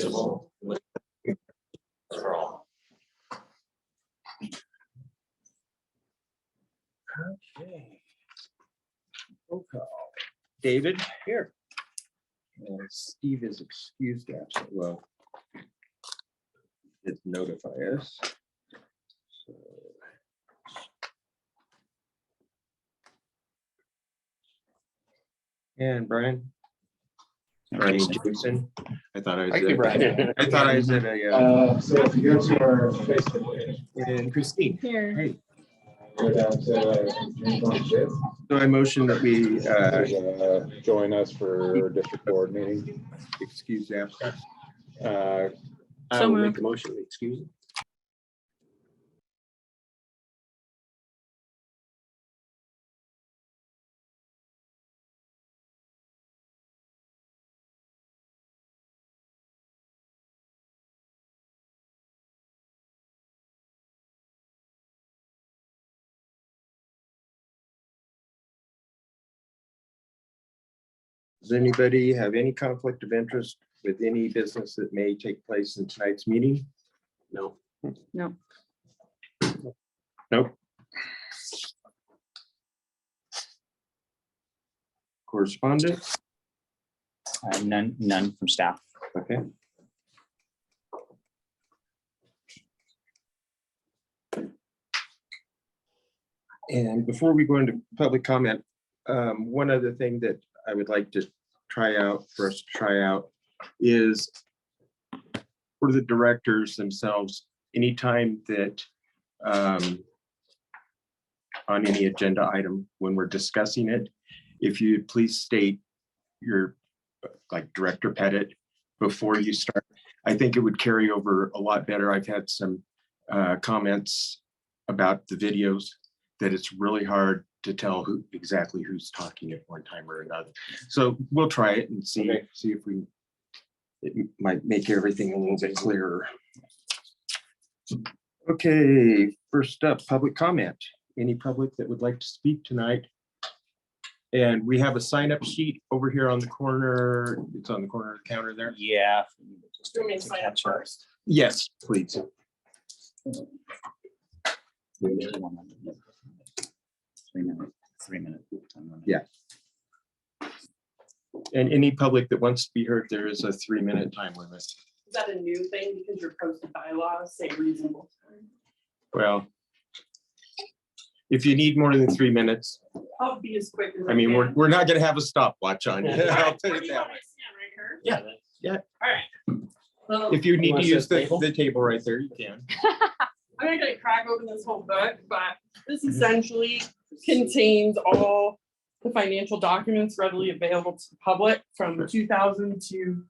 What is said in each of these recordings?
Okay. Roll call. David here. Steve is excused absent. Well, it notify us. So. And Brian. Brian Jason. I thought I was. I thought I said a. So if you go to our Facebook page. And Christine. Here. Hey. Go down to June 25th. So I motion that we Join us for district board meeting. excuse absence. Uh, I will make a motion. Excuse me. Does anybody have any conflict of interest with any business that may take place in tonight's meeting? No. No. Nope. Correspondence? None from staff. Okay. And before we go into public comment, one other thing that I would like to try out for us to try out is for the directors themselves, anytime that on any agenda item, when we're discussing it, if you please state your like Director Pettit before you start, I think it would carry over a lot better. I've had some comments about the videos that it's really hard to tell exactly who's talking at one time or another. So we'll try it and see, Okay. see if it might make everything a little bit clearer. Okay, first up, public comment. Any public that would like to speak tonight? And we have a sign-up sheet over here on the corner. It's on the corner of the counter there. Yeah. Do you want me to sign up first? Yes, please. 3 minutes. Yeah. And any public that wants to be heard, there is a 3-minute time limit. Is that a new thing because your posted bylaws say reasonable time? Well, if you need more than 3 minutes, I'll be as quick as I mean, can. we're not gonna have a stopwatch on you. I'll tell Where you do you that. want me to stand, right here? Yeah, yeah. All right. Well, If you need wanna to sit use at the table? the table right there, you can. I'm not gonna crack open this whole book, but this essentially contains all the financial documents readily available to the public from 2000 to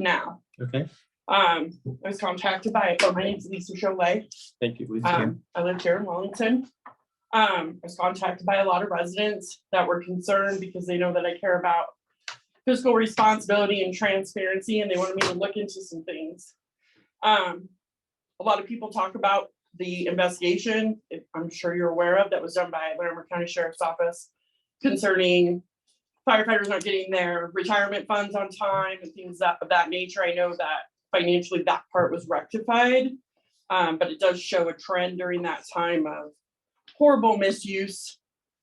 now. Okay, I was contacted by, my name's Lisa Cholet. thank you, Lisa. I live here in Wellington. I was contacted by a lot of residents that were concerned because they know that I care about fiscal responsibility and transparency, and they wanted me to look into some things. A lot of people talk about the investigation, I'm sure you're aware of, that was done by Larimer County Sheriff's Office concerning firefighters not getting their retirement funds on time and things of that nature. I know that financially that part was rectified, but it does show a trend during that time of horrible misuse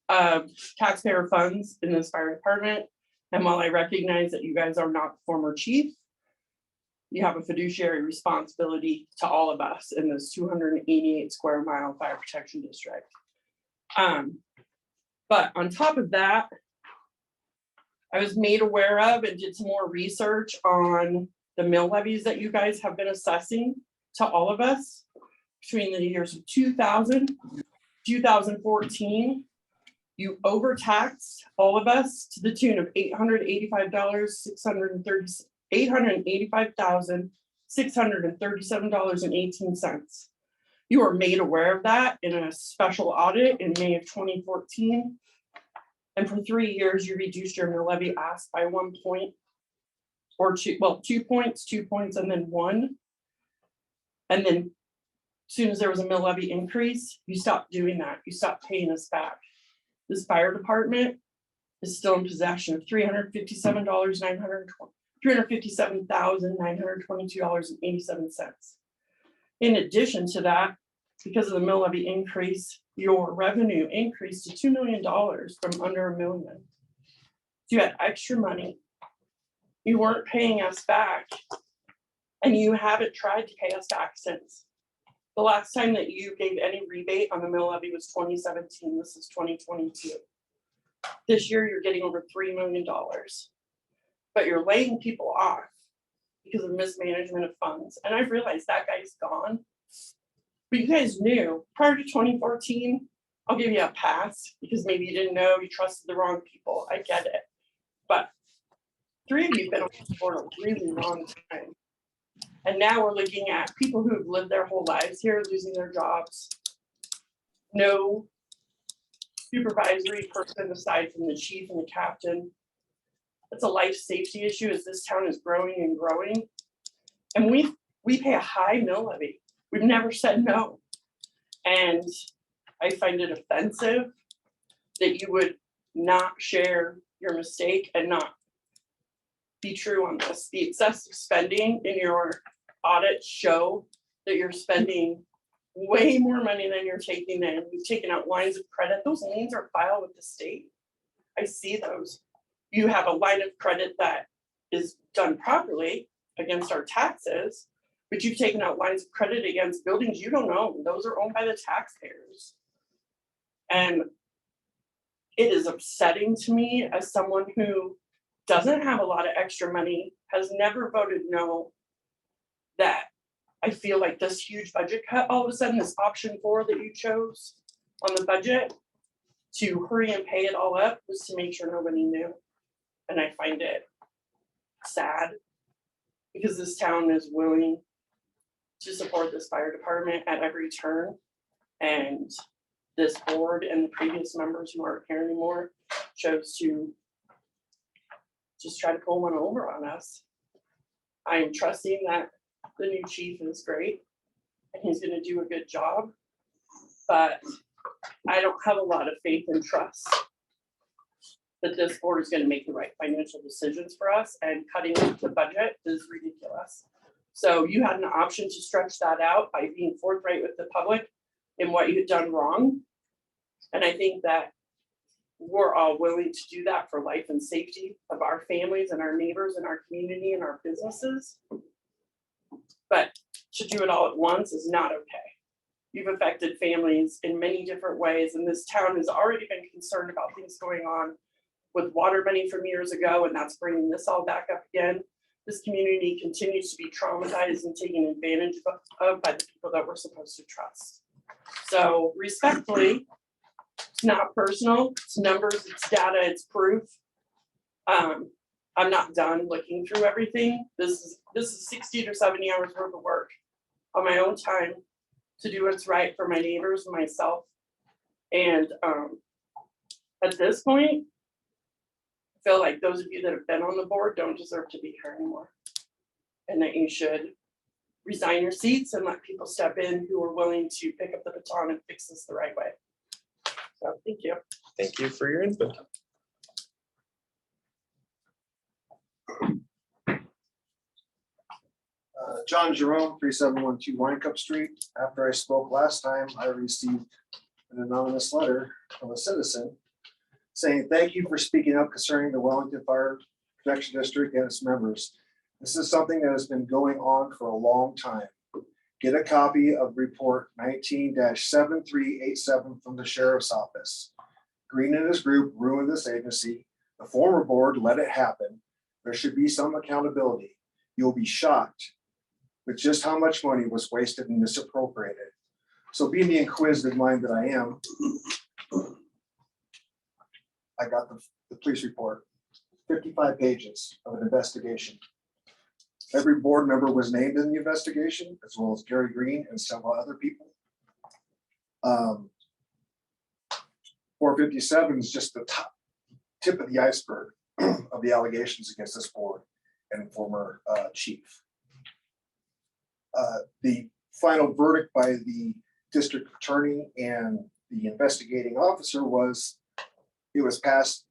of taxpayer funds in this fire department. And while I recognize that you guys are not former chief, you have a fiduciary responsibility to all of us in this 288 square mile fire protection district. But on top of that, I was made aware of and did some more research on the mill levies that you guys have been assessing to all of us between the years of 2000, 2014. You overtaxed all of us to the tune of $885,637.18. You were made aware of that in a special audit in May of 2014. And for 3 years, you reduced your mill levy ask by 1 point or 2 points, 2 points, and then 1. And then as soon as there was a mill levy increase, you stopped doing that. You stopped paying us back. This fire department is still in possession of $357,920 $357,922.87. In addition to that, because of the mill levy increase, your revenue increased to $2 million from under $1 million. You had extra money. You weren't paying us back, and you haven't tried to pay us back since. The last time that you gave any rebate on the mill levy was 2017. This is 2022. This year, you're getting over $3 million, but you're laying people off because of mismanagement of funds. And I've realized that guy's gone. But you guys knew prior to 2014, I'll give you a pass because maybe you didn't know, you trusted the wrong people. I get it. But 3 of you have been on this board a really long time. And now we're looking at people who have lived their whole lives here, losing their jobs. No supervisory person aside from the chief and the captain. It's a life safety issue as this town is growing and growing. And we pay a high mill levy. We've never said no. And I find it offensive that you would not share your mistake and not be true on this. The excessive spending in your audits show that you're spending way more money than you're taking in. You've taken out lines of credit. Those liens are filed with the state. I see those. You have a line of credit that is done properly against our taxes, but you've taken out lines of credit against buildings you don't own. Those are owned by the taxpayers. And it is upsetting to me as someone who doesn't have a lot of extra money, has never voted no, that I feel like this huge budget cut, all of a sudden this option 4 that you chose on the budget to hurry and pay it all up was to make sure nobody knew. And I find it sad because this town is willing to support this fire department at every turn. And this board and the previous members who aren't here anymore chose to just try to pull one over on us. I am trusting that the new chief is great and he's going to do a good job, but I don't have a lot of faith and trust that this board is going to make the right financial decisions for us, and cutting the budget is ridiculous. So you had an option to stretch that out by being forthright with the public in what you had done wrong. And I think that we're all willing to do that for life and safety of our families and our neighbors and our community and our businesses. But to do it all at once is not okay. You've affected families in many different ways, and this town has already been concerned about things going on with water money from years ago, and that's bringing this all back up again. This community continues to be traumatized and taken advantage of by the people that we're supposed to trust. So respectfully, it's not personal, it's numbers, it's data, it's proof. I'm not done looking through everything. This is 60 to 70 hours worth of work on my own time to do what's right for my neighbors and myself. And at this point, I feel like those of you that have been on the board don't deserve to be here anymore. And that you should resign your seats and let people step in who are willing to pick up the baton and fix this the right way. So thank you. Thank you for your input. John Jerome, 3712 Winecup Street. After I spoke last time, I received an anonymous letter from a citizen saying, "Thank you for speaking up concerning the Wellington Fire Protection District and its members. This is something that has been going on for a long time. Get a copy of report 19-7387 from the Sheriff's Office. Green and his group ruined this agency. The former board let it happen. There should be some accountability. You'll be shocked with just how much money was wasted and misappropriated." So being the inquisitive mind that I am, I got the police report, 55 pages of an investigation. Every board member was named in the investigation, as well as Gary Green and several other people. 457 is just the tip of the iceberg of the allegations against this board and former chief. The final verdict by the district attorney and the investigating officer was it was past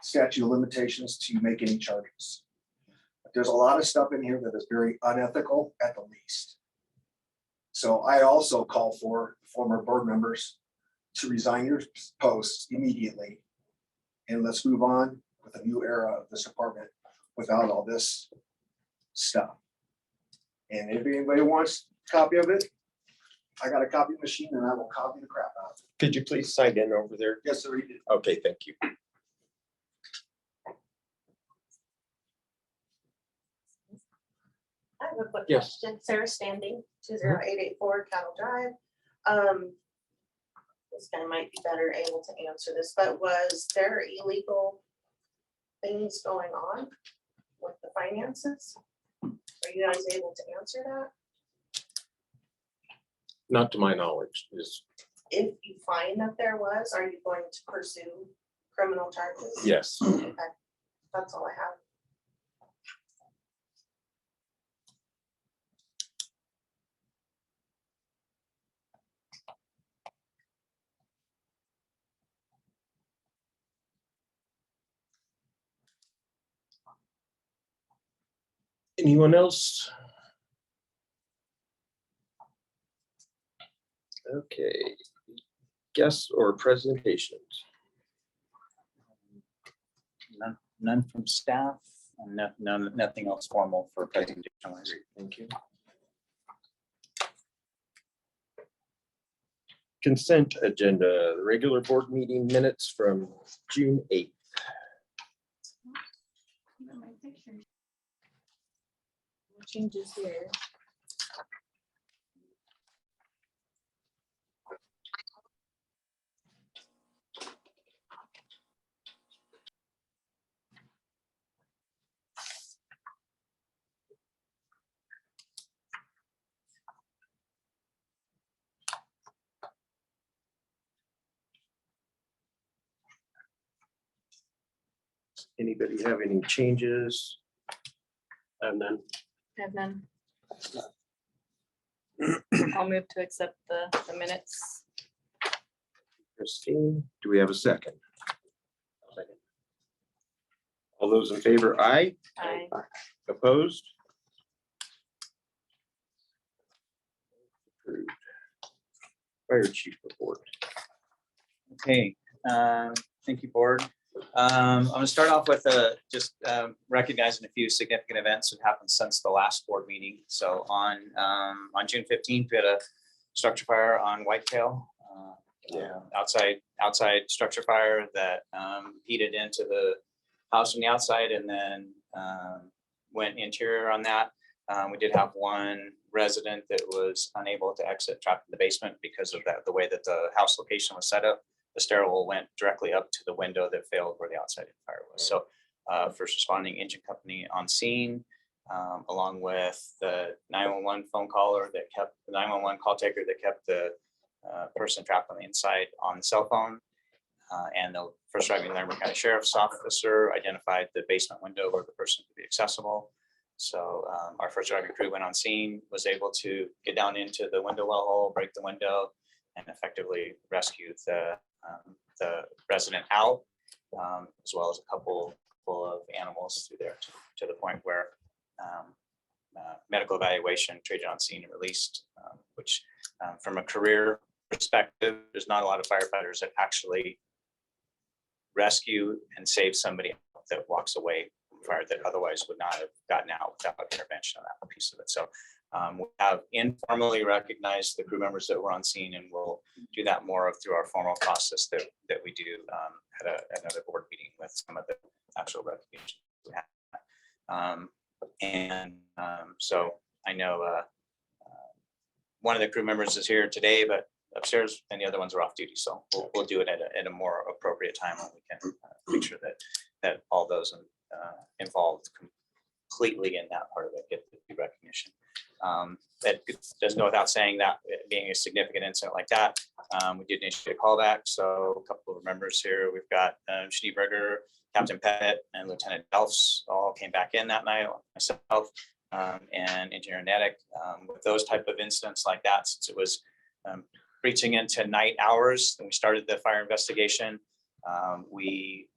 statute of limitations to make any charges. There's a lot of stuff in here that is very unethical at the least. So I also call for former board members to resign your posts immediately. And let's move on with a new era of this department without all this stuff. And if anybody wants a copy of it, I got a copy machine and I will copy the crap out of it. Could you please sign in over there? Yes, sir, you did. Okay, thank you. I have a quick Yes. question. Sarah Standing, 20884 Cattle Drive. This guy might be better able to answer this, but was there illegal things going on with the finances? Are you guys able to answer that? Not to my knowledge, is If you find that there was, are you going to pursue criminal charges? yes. Okay, that's all I have. Anyone else? Okay, guests or presentations? None from staff, and nothing else formal for presentation. Thank you. Consent agenda, the regular board meeting minutes from June 8th. Changes here. Anybody have any changes? And then I have none. I'll move to accept the minutes. Christine, do we have a second? All those in favor, aye. I Opposed? Approved. Fire chief report. Okay, thank you, board. I'm gonna start off with just recognizing a few significant events that happened since the last board meeting. So on June 15th, we had a structure fire on Whitetail. Outside structure fire that heated into the house from the outside and then went interior on that. We did have one resident that was unable to exit, trapped in the basement because of that, the way that the house location was set up. The stairwell went directly up to the window that failed where the outside fire was. So first responding engine company on scene, along with the 911 phone caller that kept the 911 call taker that kept the person trapped on the inside on the cell phone. And the first driving Larimer County Sheriff's Officer identified the basement window where the person could be accessible. So our first driving crew went on scene, was able to get down into the window well hole, break the window, and effectively rescue the resident out, as well as a couple full of animals through there to the point where medical evaluation, treated on scene and released, which from a career perspective, there's not a lot of firefighters that actually rescue and save somebody that walks away from fire that otherwise would not have gotten out without intervention on that piece of it. So we have informally recognized the crew members that were on scene, and we'll do that more of through our formal process that we do at another board meeting with some of the actual recognition we have. So I know one of the crew members is here today, but upstairs, and the other ones are off duty. So we'll do it at a more appropriate time when we can make sure that all those involved completely in that part of it get the recognition. That does go without saying that being a significant incident like that, we did initiate a callback. So a couple of members here, we've got Schneeberger, Captain Pettit, and Lieutenant Delfs all came back in that night, myself and Engineer Nedick. With those type of incidents like that, since it was reaching into night hours, and we started the fire investigation. We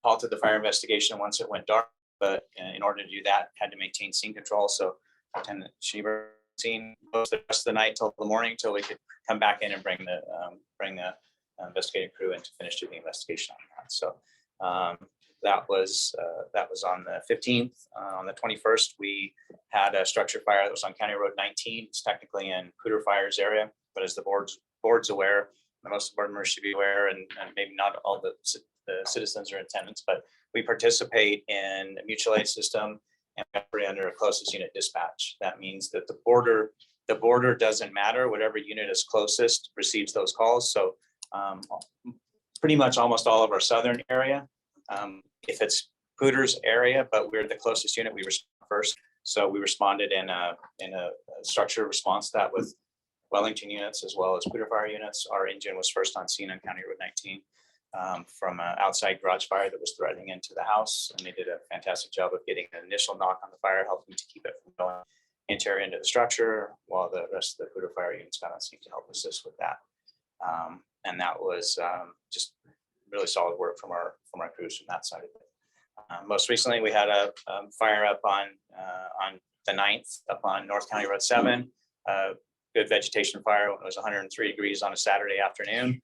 halted the fire investigation once it went dark. but in order to do that, had to maintain scene control. So Lieutenant Schieber scene most of the rest of the night till the morning, till we could come back in and bring the investigating crew in to finish doing the investigation on that. So that was on the 15th. On the 21st, we had a structure fire that was on County Road 19. It's technically in Cooter Fire's area, but as the board's aware, and most board members should be aware, and maybe not all the citizens are in attendance, but we participate in a mutual aid system and we're under a closest unit dispatch. That means that the border doesn't matter. Whatever unit is closest receives those calls. So pretty much almost all of our southern area, if it's Cooter's area, but we're the closest unit, we respond first. So we responded in a structured response to that with Wellington units as well as Cooter Fire units. Our engine was first on scene on County Road 19 from an outside garage fire that was threatening into the house. And they did a fantastic job of getting an initial knock on the fire, helping to keep it from going interior into the structure, while the rest of the Cooter Fire units got on scene to help assist with that. And that was just really solid work from our crews from that side of it. Most recently, we had a fire up on the 9th up on North County Road 7. Good vegetation fire when it was 103 degrees on a Saturday afternoon.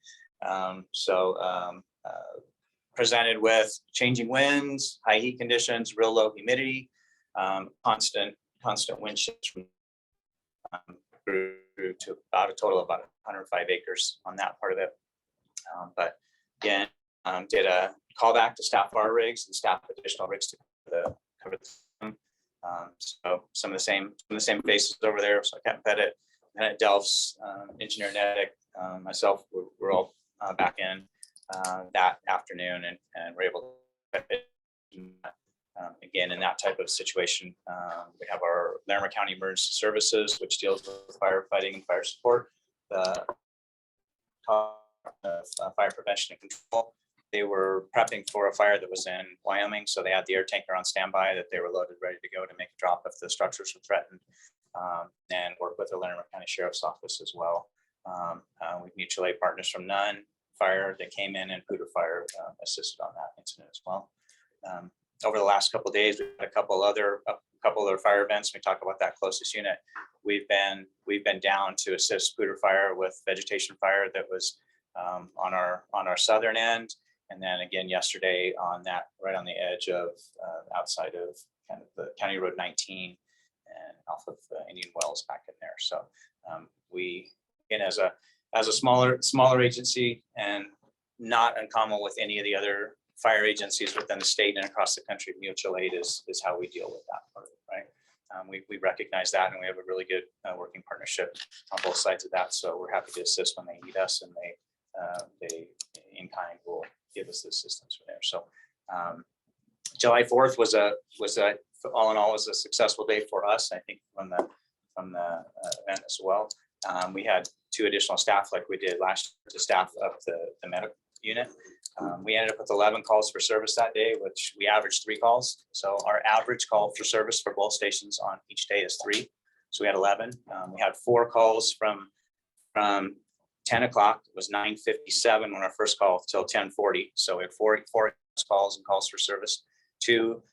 Presented with changing winds, high heat conditions, real low humidity, constant wind shifts from grew to about a total of about 105 acres on that part of it. But again, did a callback to staff our rigs and staff additional rigs to cover the so some of the same faces over there. So Captain Pettit, Lieutenant Delphs, Engineer Nedick, myself, we're all back in that afternoon, and we're able to again in that type of situation. We have our Larimer County Emergency Services, which deals with firefighting and fire support, the fire prevention and control. They were prepping for a fire that was in Wyoming, so they had the air tanker on standby that they were loaded, ready to go to make a drop if the structures were threatened, and work with the Larimer County Sheriff's Office as well. We mutual aid partners from Nunn Fire that came in, and Cooter Fire assisted on that incident as well. Over the last couple of days, we've had a couple other fire events. We talk about that closest unit. We've been down to assist Cooter Fire with vegetation fire that was on our southern end. And then again, yesterday on that, right on the edge of outside of kind of the County Road 19 and off of Indian Wells back in there. So we, again, as a smaller agency, and not uncommon with any of the other fire agencies within the state and across the country, mutual aid is how we deal with that part of it, right? We recognize that, and we have a really good working partnership on both sides of that. So we're happy to assist when they need us, and they in kind will give us the assistance from there. So July 4th was all in all was a successful day for us. I think from the event as well. We had 2 additional staff like we did last year to staff up the medical unit. We ended up with 11 calls for service that day, which we averaged 3 calls. So our average call for service for both stations on each day is 3. So we had 11. We had 4 calls from 10 o'clock. It was 9:57 when our first call till 10:40. So we had 4 calls and calls for service, two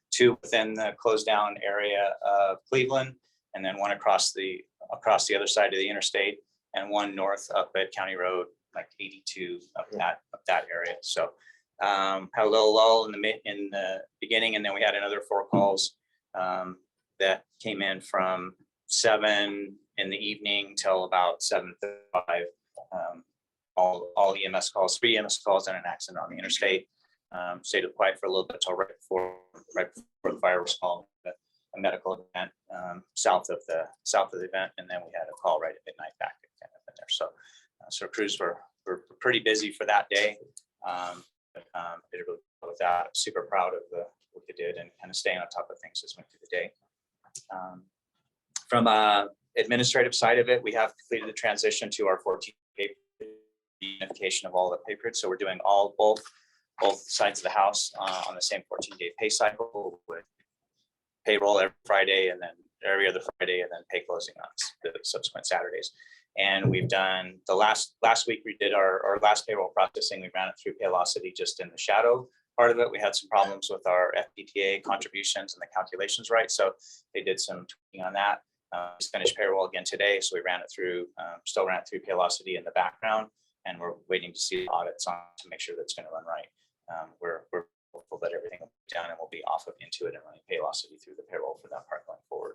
within the closed down area of Cleveland, and then 1 across the other side of the interstate, and 1 north up at County Road, like 82 up that area. So had a little lull in the beginning, and then we had another 4 calls that came in from 7 in the evening till about 7:35. All EMS calls, 3 EMS calls, and an accident on the interstate. Stayed quiet for a little bit till right before the fire was called. A medical event south of the event, and then we had a call right at midnight back in there. So crews were pretty busy for that day. Did really well with that. Super proud of the work they did, and kind of staying on top of things as went through the day. From administrative side of it, we have completed the transition to our 14-day unification of all the pay periods. So we're doing both sides of the house on the same 14-day pay cycle, with payroll every Friday, and then every other Friday, and then pay closing on the subsequent Saturdays. And we've done the last week we did our last payroll processing. We ran it through Paylocity just in the shadow part of it. We had some problems with our FPTA contributions and the calculations right. So they did some tweaking on that. Just finished payroll again today. So we ran it through, still ran it through Paylocity in the background. And we're waiting to see the audits on to make sure that's going to run right. We're hopeful that everything will be done and we'll be off of Intuit and running Paylocity through the payroll for that part going forward.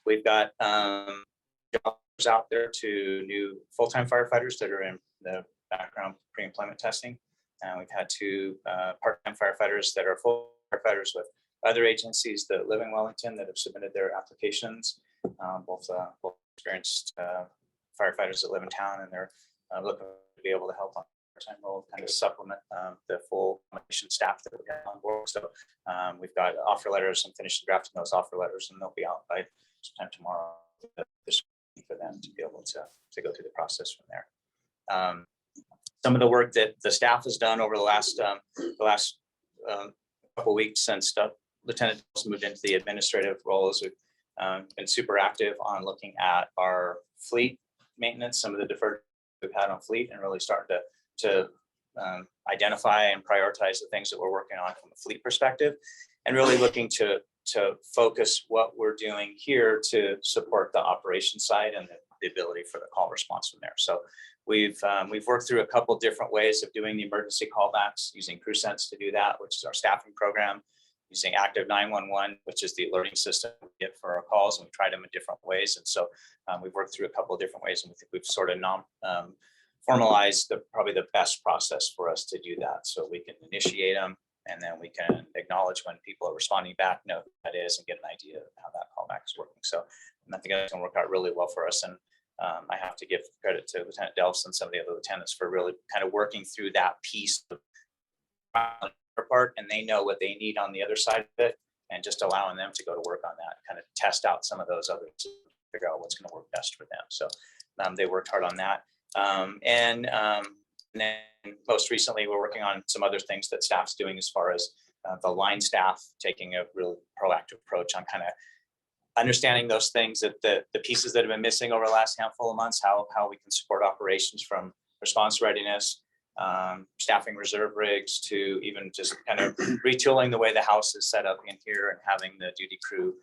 We've got jobs out there to new full-time firefighters that are in the background pre-employment testing. And we've had 2 part-time firefighters that are full firefighters with other agencies that live in Wellington that have submitted their applications. Both experienced firefighters that live in town, and they're looking to be able to help on part-time role, kind of supplement the full staff that we have on board. So we've got offer letters and finishing drafting those offer letters, and they'll be out by sometime tomorrow for them to be able to go through the process from there. Some of the work that the staff has done over the last couple of weeks since Lieutenant moved into the administrative roles, we've been super active on looking at our fleet maintenance, some of the deferred we've had on fleet, and really starting to identify and prioritize the things that we're working on from a fleet perspective, and really looking to focus what we're doing here to support the operation side and the ability for the call response from there. So we've worked through a couple different ways of doing the emergency callbacks, using CrewSense to do that, which is our staffing program, using Active 911, which is the alerting system we get for our calls, and we tried them in different ways. And so we've worked through a couple of different ways, and we think we've sort of formalized probably the best process for us to do that. So we can initiate them, and then we can acknowledge when people are responding back, know who that is, and get an idea of how that callback is working. So I think that's going to work out really well for us. And I have to give credit to Lieutenant Delfs and some of the other lieutenants for really kind of working through that piece of part, and they know what they need on the other side of it, and just allowing them to go to work on that, kind of test out some of those others, figure out what's going to work best for them. So they worked hard on that. And then most recently, we're working on some other things that staff's doing as far as the line staff taking a real proactive approach on kind of understanding those things, that the pieces that have been missing over the last handful of months, how we can support operations from response readiness, staffing reserve rigs, to even just kind of retooling the way the house is set up in here and having the duty crew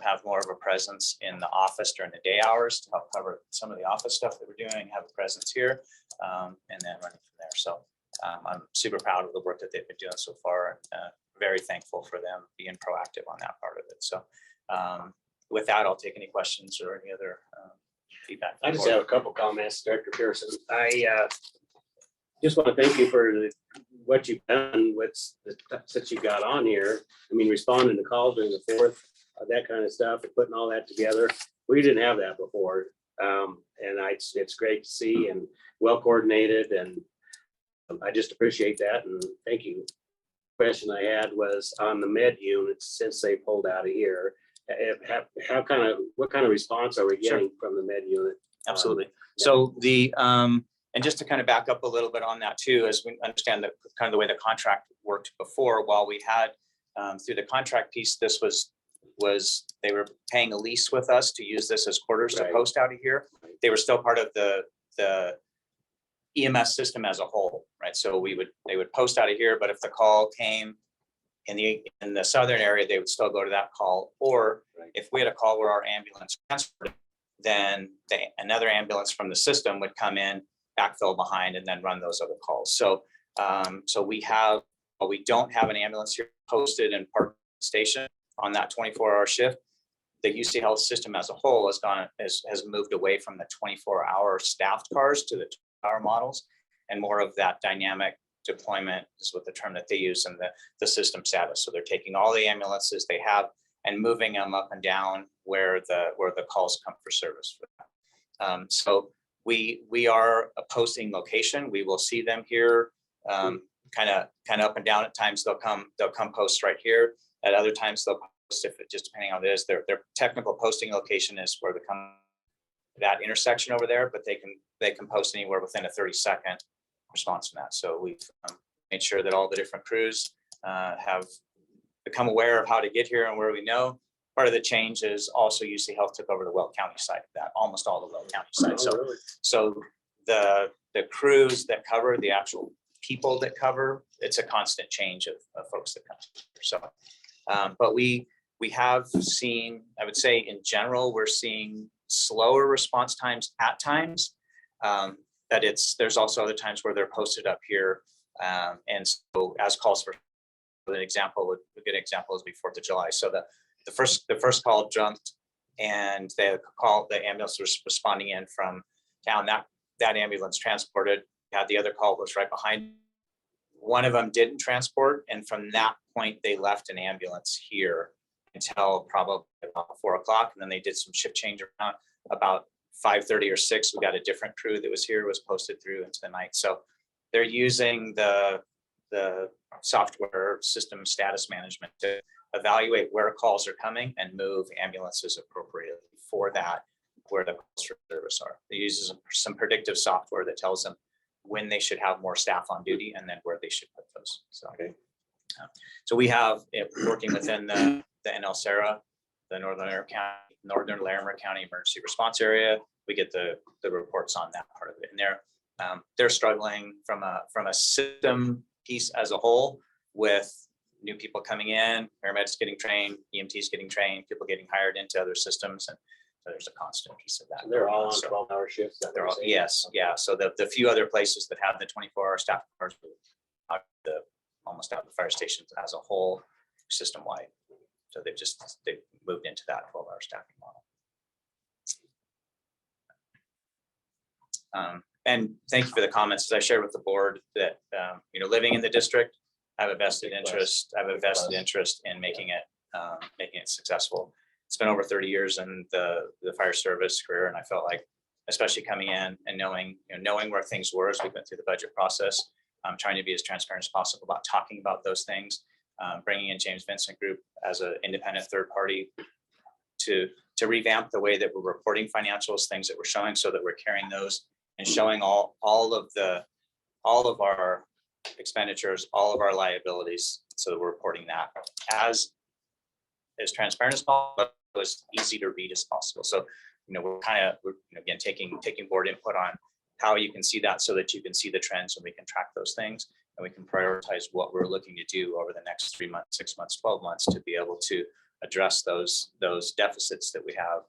have more of a presence in the office during the day hours to help cover some of the office stuff that we're doing, have a presence here, and then running from there. So I'm super proud of the work that they've been doing so far. Very thankful for them being proactive on that part of it. So with that, I'll take any questions or any other feedback. I just have a couple comments, Director Pearson. I just want to thank you for what you've done with the that you got on here. I mean, responding to calls during the 4th, that kind of stuff, and putting all that together. We didn't have that before. And it's great to see and well coordinated, and I just appreciate that, and thank you. Question I had was on the med units since they pulled out of here. What kind of response are we getting from the med unit? Absolutely. So and just to kind of back up a little bit on that too, as we understand that kind of the way the contract worked before, while we had through the contract piece, this was they were paying a lease with us to use this as quarters to post out of here. They were still part of the EMS system as a whole, right? So they would post out of here, but if the call came in the southern area, they would still go to that call. Or if we had a call where our ambulance transferred, then another ambulance from the system would come in, backfill behind, and then run those other calls. So we don't have an ambulance here posted in Park Station on that 24-hour shift. The UC Health system as a whole has moved away from the 24-hour staffed cars to the 2-hour models, and more of that dynamic deployment is what the term that they use in the system status. So they're taking all the ambulances they have and moving them up and down where the calls come for service for that. So we are a posting location. We will see them here, kind of up and down. At times they'll come post right here. At other times they'll post, if it just depending on this, their technical posting location is where that intersection over there, but they can post anywhere within a 30-second response from that. So we've made sure that all the different crews have become aware of how to get here and where we know. Part of the change is also UC Health took over the Weld County side of that, almost all the Weld County side. So the crews that cover the actual people that cover, it's a constant change of folks that come. So, but we have seen, I would say in general, we're seeing slower response times at times. That there's also other times where they're posted up here. And so as calls for an example, a good example is before the July. So the first call jumped and the ambulance was responding in from town. That ambulance transported, had the other call was right behind. One of them didn't transport. And from that point, they left an ambulance here until probably about 4 o'clock. And then they did some shift change around about 5:30 or 6. We got a different crew that was here, was posted through into the night. So they're using the software system status management to evaluate where calls are coming and move ambulances appropriately for that, where the calls for service are. They use some predictive software that tells them when they should have more staff on duty and then where they should put those. So, okay. So we have working within the NL-SARA, the Northern Larimer County Emergency Response Area. We get the reports on that part of it, and they're struggling from a system piece as a whole with new people coming in, paramedics getting trained, EMTs getting trained, people getting hired into other systems, and so there's a constant piece of that. They're all on 12-hour shifts. They're all, yes, yeah. So the few other places that have the 24-hour staff cars, almost out of the fire stations as a whole, system wide. So they've moved into that 12-hour staffing model. And thank you for the comments. As I shared with the board that living in the district, I have a vested interest. I have a vested interest in making it successful. It's been over 30 years in the fire service career, and I felt like, especially coming in and knowing where things were as we went through the budget process, trying to be as transparent as possible about talking about those things, bringing in James Vincent Group as an independent third party to revamp the way that we're reporting financials, things that we're showing, so that we're carrying those and showing all of our expenditures, all of our liabilities, so that we're reporting that as transparent as possible, as easy to read as possible. So, we're again taking board input on how you can see that, so that you can see the trends and we can track those things and we can prioritize what we're looking to do over the next 3 months, 6 months, 12 months to be able to address those deficits that we have,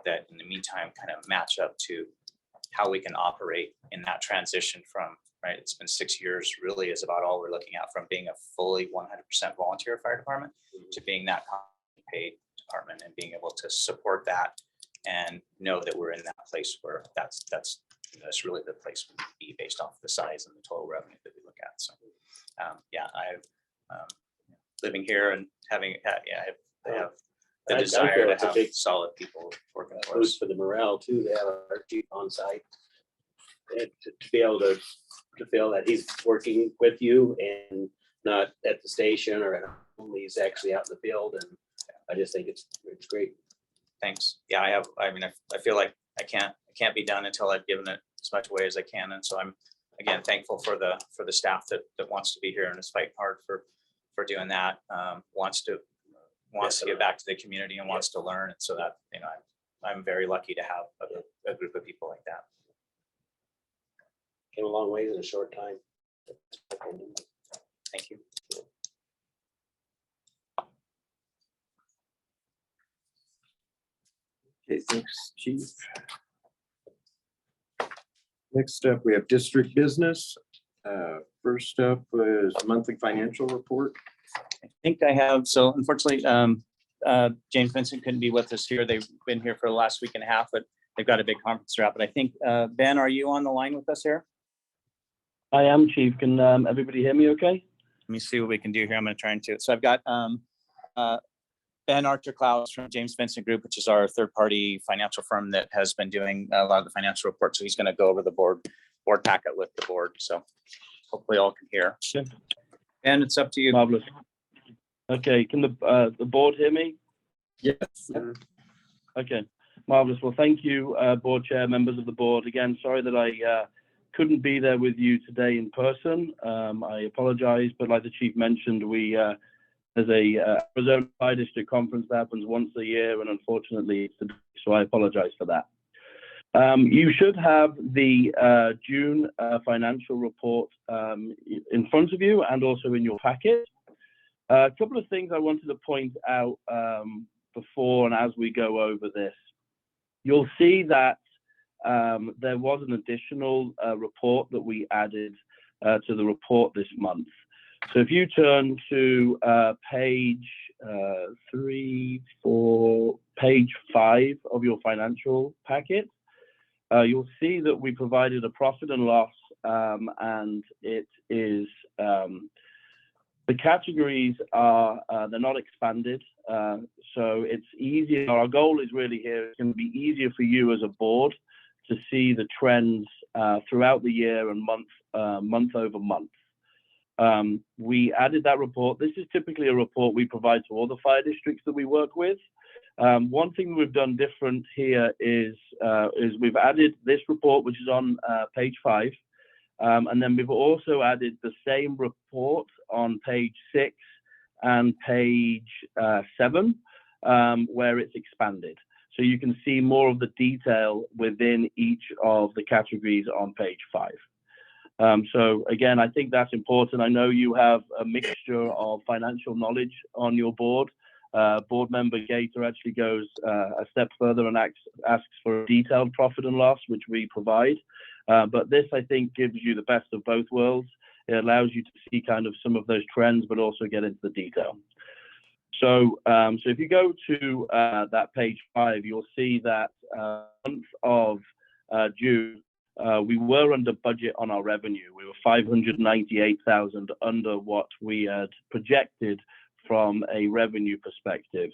that in the meantime kind of match up to how we can operate in that transition from, right, it's been 6 years really is about all we're looking at, from being a fully 100% volunteer fire department to being that paid department, and being able to support that and know that we're in that place where that's really the place we need to be based off the size and the total revenue that we look at. So I've living here and having I have the desire to have big solid people working for us. For the morale too, to have our chief on site and to be able to feel that he's working with you and not at the station or at home. He's actually out in the field, and I just think it's great. Thanks. Yeah, I feel like I can't be done until I've given it as much away as I can. And so I'm again thankful for the staff that wants to be here and is fighting hard for doing that, wants to get back to the community and wants to learn. And so that, I'm very lucky to have a group of people like that. Came a long way in a short time. Thank you. Okay, thanks, Chief. Next up, we have district business. First up is monthly financial report. I think I have, so unfortunately, James Vincent couldn't be with us here. They've been here for the last week and a half, but they've got a big conference throughout. But I think, Ben, are you on the line with us here? I am, Chief. Can everybody hear me okay? Let me see what we can do here. I'm going to try and do it. So I've got Ben Archer Klaus from James Vincent Group, which is our third-party financial firm that has been doing a lot of the financial reports. So he's going to go over the board packet with the board. So hopefully all can hear. Yeah. Ben, it's up to you. Marvelous. Okay, can the board hear me? Yes. Okay, marvelous. Well, thank you, board chair, members of the board. Again, sorry that I couldn't be there with you today in person. I apologize, but like the chief mentioned, there's a Arizona Fire District conference that happens once a year, and unfortunately, so I apologize for that. You should have the June financial report in front of you and also in your packet. A couple of things I wanted to point out before and as we go over this. You'll see that there was an additional report that we added to the report this month. So if you turn to page 5 of your financial packet, you'll see that we provided a profit and loss, and it is the categories are they're not expanded, so it's easier. Our goal is really here, it's going to be easier for you as a board to see the trends throughout the year and month over month. We added that report. This is typically a report we provide to all the fire districts that we work with. One thing we've done different here is we've added this report, which is on page 5, and then we've also added the same report on page 6 and page 7, where it's expanded. So you can see more of the detail within each of the categories on page 5. So again, I think that's important. I know you have a mixture of financial knowledge on your board. Board member Gator actually goes a step further and asks for a detailed profit and loss, which we provide. But this, I think, gives you the best of both worlds. It allows you to see kind of some of those trends, but also get into the detail. So, so if you go to that page 5, you'll see that month of June, we were under budget on our revenue. We were 598,000 under what we had projected from a revenue perspective.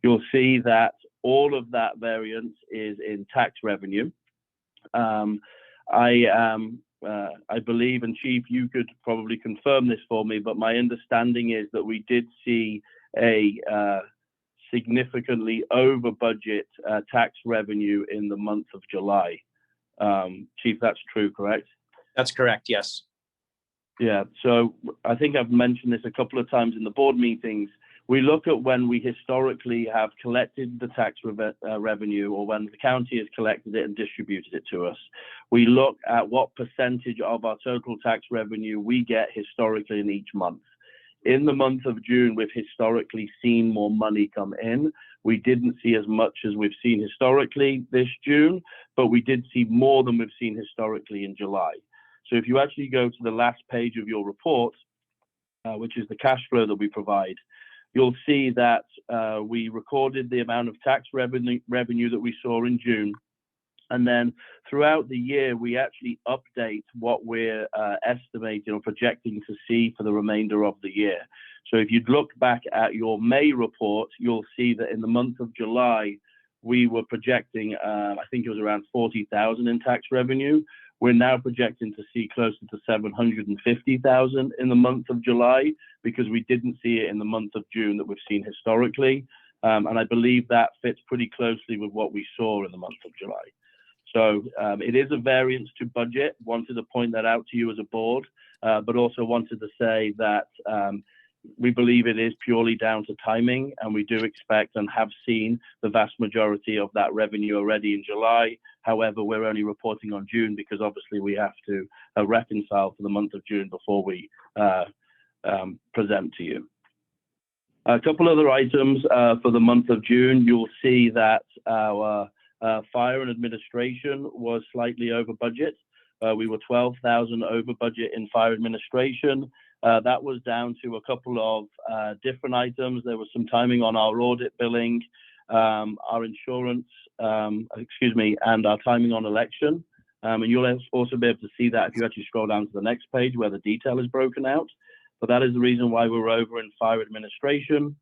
You'll see that all of that variance is in tax revenue. I believe, and Chief, you could probably confirm this for me, but my understanding is that we did see a significantly over budget tax revenue in the month of July. Chief, that's true, correct? That's correct, yes. Yeah, so I think I've mentioned this a couple of times in the board meetings. We look at when we historically have collected the tax revenue, or when the county has collected it and distributed it to us. We look at what percentage of our total tax revenue we get historically in each month. In the month of June, we've historically seen more money come in. We didn't see as much as we've seen historically this June, but we did see more than we've seen historically in July. So if you actually go to the last page of your report, which is the cash flow that we provide, you'll see that we recorded the amount of tax revenue that we saw in June. And then throughout the year, we actually update what we're estimating or projecting to see for the remainder of the year. So if you'd look back at your May report, you'll see that in the month of July, we were projecting, I think it was around 40,000 in tax revenue. We're now projecting to see closer to 750,000 in the month of July, because we didn't see it in the month of June that we've seen historically. And I believe that fits pretty closely with what we saw in the month of July. So it is a variance to budget. Wanted to point that out to you as a board, but also wanted to say that we believe it is purely down to timing, and we do expect and have seen the vast majority of that revenue already in July. However, we're only reporting on June because obviously we have to reconcile for the month of June before we present to you. A couple other items for the month of June. You'll see that our fire and administration was slightly over budget. We were 12,000 over budget in fire administration. That was down to a couple of different items. There was some timing on our audit billing, our insurance, and our timing on election. And you'll also be able to see that if you actually scroll down to the next page where the detail is broken out. But that is the reason why we were over in fire administration.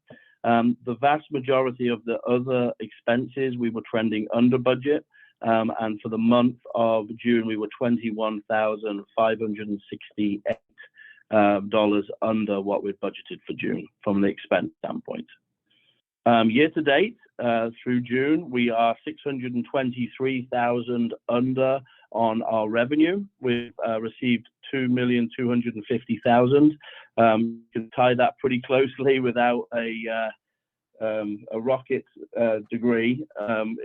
The vast majority of the other expenses, we were trending under budget. And for the month of June, we were $21,568 under what we'd budgeted for June from the expense standpoint. Year to date, through June, we are 623,000 under on our revenue. We've received 2,250,000. You can tie that pretty closely without a a rocket degree,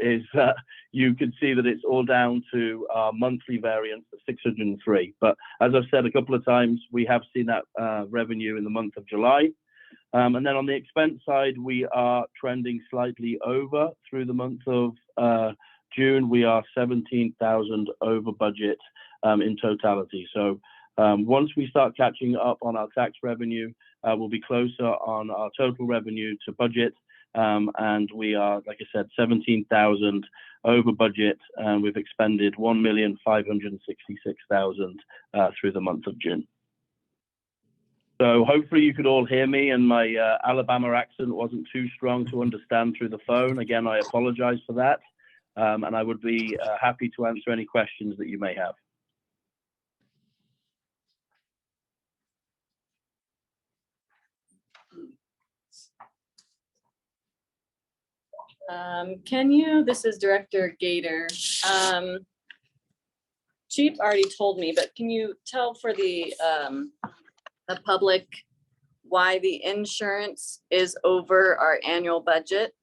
is that you can see that it's all down to our monthly variance of 603. But as I've said a couple of times, we have seen that revenue in the month of July. And then on the expense side, we are trending slightly over through the month of June. We are 17,000 over budget in totality. So once we start catching up on our tax revenue, we'll be closer on our total revenue to budget. And we are, like I said, 17,000 over budget, and we've expended 1,566,000 through the month of June. So hopefully you could all hear me, and my Alabama accent wasn't too strong to understand through the phone. Again, I apologize for that, and I would be happy to answer any questions that you may have. This is Director Gator. Chief already told me, but can you tell for the public why the insurance is over our annual budget?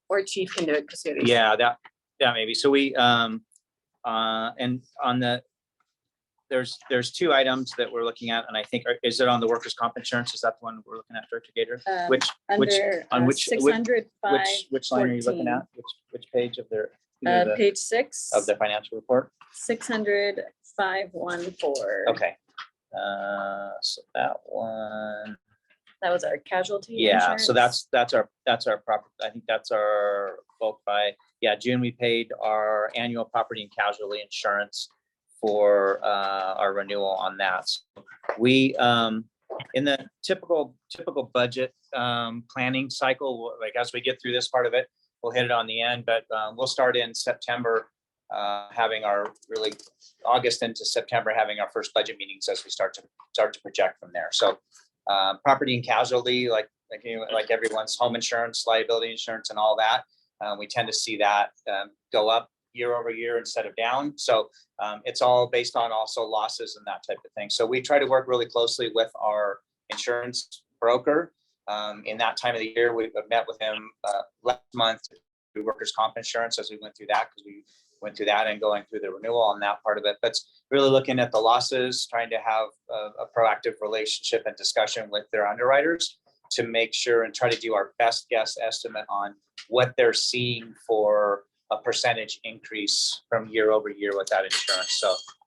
Or Chief can do it because Yeah, that maybe. So we and on the there's two items that we're looking at, and I think is it on the workers' comp insurance? Is that the one we're looking at, Director Gator? Which under 600 which line are you looking at? Which page of their page 6 of the financial report? 600,514. Okay. So that one. That was our casualty. Yeah, insurance. so that's our proper. I think that's our bulk buy. Yeah, June we paid our annual property and casualty insurance for our renewal on that. So we in the typical budget planning cycle, like as we get through this part of it, we'll hit it on the end, but we'll start in September, having our really August into September, having our first budget meetings as we start to project from there. So property and casualty, like everyone's home insurance, liability insurance, and all that, we tend to see that go up year over year instead of down. So it's all based on also losses and that type of thing. So we try to work really closely with our insurance broker. In that time of the year, we met with him last month through workers' comp insurance as we went through that, because we went through that and going through the renewal on that part of it. But it's really looking at the losses, trying to have a proactive relationship and discussion with their underwriters to make sure and try to do our best guess estimate on what they're seeing for a percentage increase from year over year with that insurance.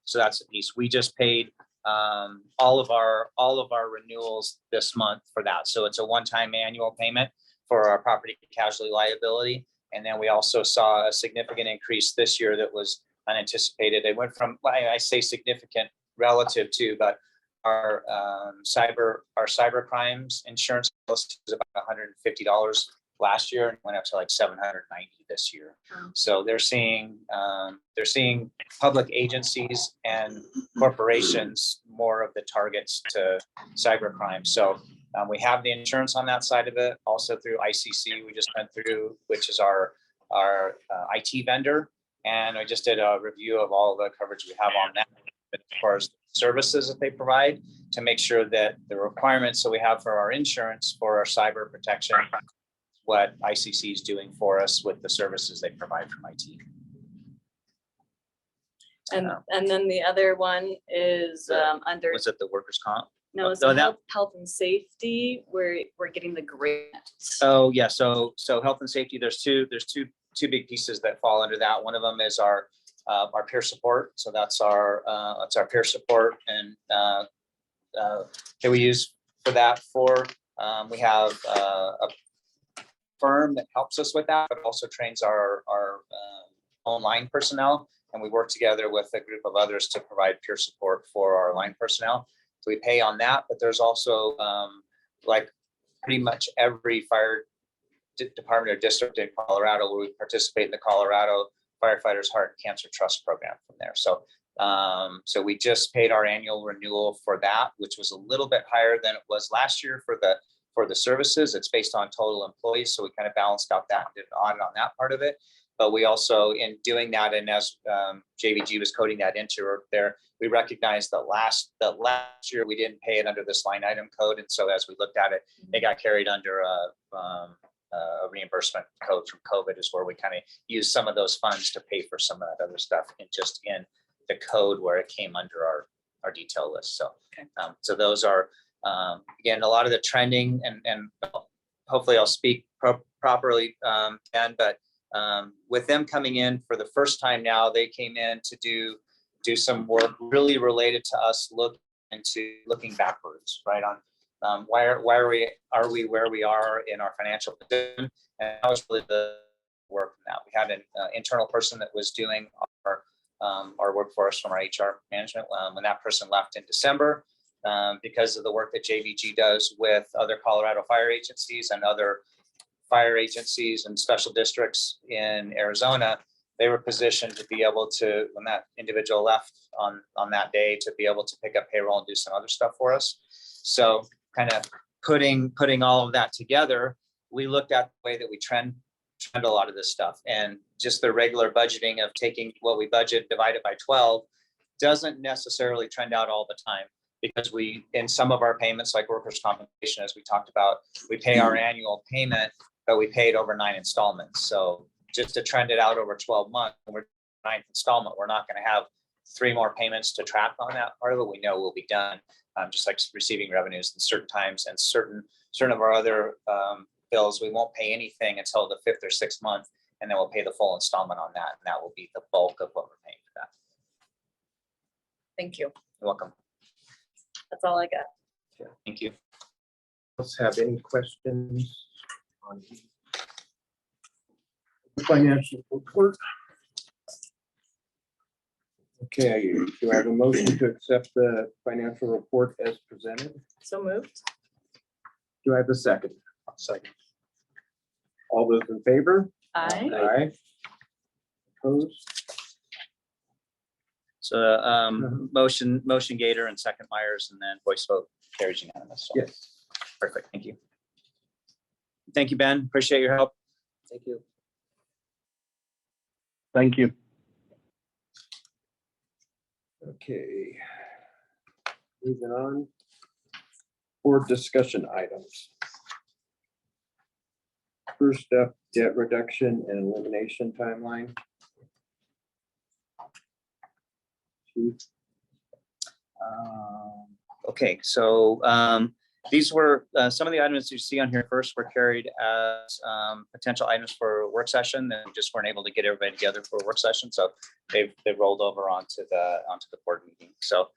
So that's a piece. We just paid all of our renewals this month for that. So it's a one-time annual payment for our property and casualty liability. And then we also saw a significant increase this year that was unanticipated. It went from, I say significant relative to, but our cyber crimes insurance was about $150 last year and went up to like $790 this year. So they're seeing public agencies and corporations more of the targets to cyber crime. So we have the insurance on that side of it. Also through ICC, we just went through, which is our IT vendor, and I just did a review of all the coverage we have on that as far as services that they provide to make sure that the requirements that we have for our insurance for our cyber protection, what ICC is doing for us with the services they provide from IT. And then the other one is under. Was it the workers' comp? No, it's Oh, health and safety. We're getting the grant. Oh yeah, so health and safety. There's two big pieces that fall under that. One of them is our peer support. So that's our peer support, and that we use for that. We have a firm that helps us with that, but also trains our own line personnel, and we work together with a group of others to provide peer support for our line personnel. So we pay on that, but there's also like pretty much every fire department or district in Colorado where we participate in the Colorado Firefighters Heart and Cancer Trust program from there. So so we just paid our annual renewal for that, which was a little bit higher than it was last year for the services. It's based on total employees, so we kind of balanced out that and did an audit on that part of it. But we also, in doing that, and as JVG was coding that into there, we recognized that last year we didn't pay it under this line item code. And so as we looked at it, it got carried under a reimbursement code from COVID, is where we kind of used some of those funds to pay for some of that other stuff and just in the code where it came under our detail list. So, so those are, again, a lot of the trending and hopefully I'll speak properly, but with them coming in for the first time now, they came in to do some work really related to us looking backwards, right, on why are we where we are in our financial position. And that was really the work in that. We had an internal person that was doing our work for us from our HR management. When that person left in December, because of the work that JVG does with other Colorado fire agencies and other fire agencies and special districts in Arizona, they were positioned to be able to, when that individual left on that day, to be able to pick up payroll and do some other stuff for us. So kind of putting all of that together, we looked at the way that we trend a lot of this stuff, and just the regular budgeting of taking what we budget divided by 12 doesn't necessarily trend out all the time, because we, in some of our payments, like workers' compensation, as we talked about, we pay our annual payment, but we paid over 9 installments. So just to trend it out over 12 months, when we're 9th installment, we're not going to have 3 more payments to track on that part of it. We know will be done, just like receiving revenues in certain times, and certain of our other bills, we won't pay anything until the 5th or 6th month, and then we'll pay the full installment on that, and that will be the bulk of what we're paying for that. Thank you. You're welcome. That's all I got. Thank you. Else have any questions on the financial report? Okay, do I have a motion to accept the financial report as presented? So moved. Do I have a second? Second. All those in favor? Aye. Aye. Opposed? So motion Gator and second Myers, and then voice vote carries unanimous. So Yes. perfect. Thank you. Thank you, Ben. Appreciate your help. Thank you. Thank you. Okay. Moving on. Board discussion items. First up, debt reduction and elimination timeline. Chief. Okay, so these were some of the items you see on here first were carried as potential items for a work session, and just weren't able to get everybody together for a work session. So they've rolled over onto the board meeting. So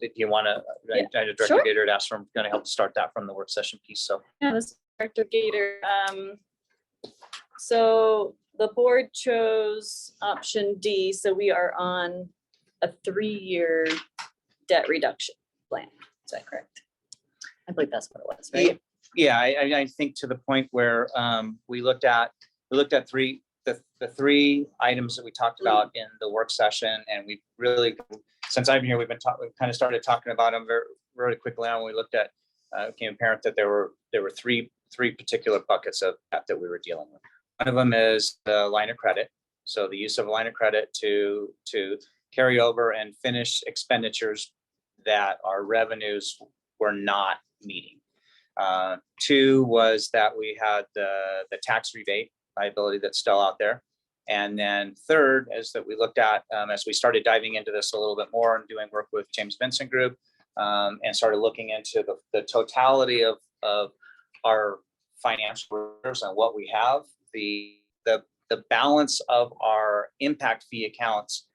if you want to, Yeah, Director sure. Gator had asked for, I'm going to help start that from the work session piece. So Yeah, this is Director Gator. So the board chose option D, so we are on a 3-year debt reduction plan. Is that correct? I believe that's what it was, right? yeah, I think to the point where we looked at the 3 items that we talked about in the work session, and we really, since I've been here, we've kind of started talking about them very quickly. And we looked at, became apparent that there were 3 particular buckets of that we were dealing with. One of them is the line of credit. So the use of a line of credit to carry over and finish expenditures that our revenues were not meeting. 2 was that we had the tax rebate liability that's still out there. And then 3rd is that we looked at, as we started diving into this a little bit more and doing work with James Vincent Group, and started looking into the totality of our financial reserves and what we have, the balance of our impact fee accounts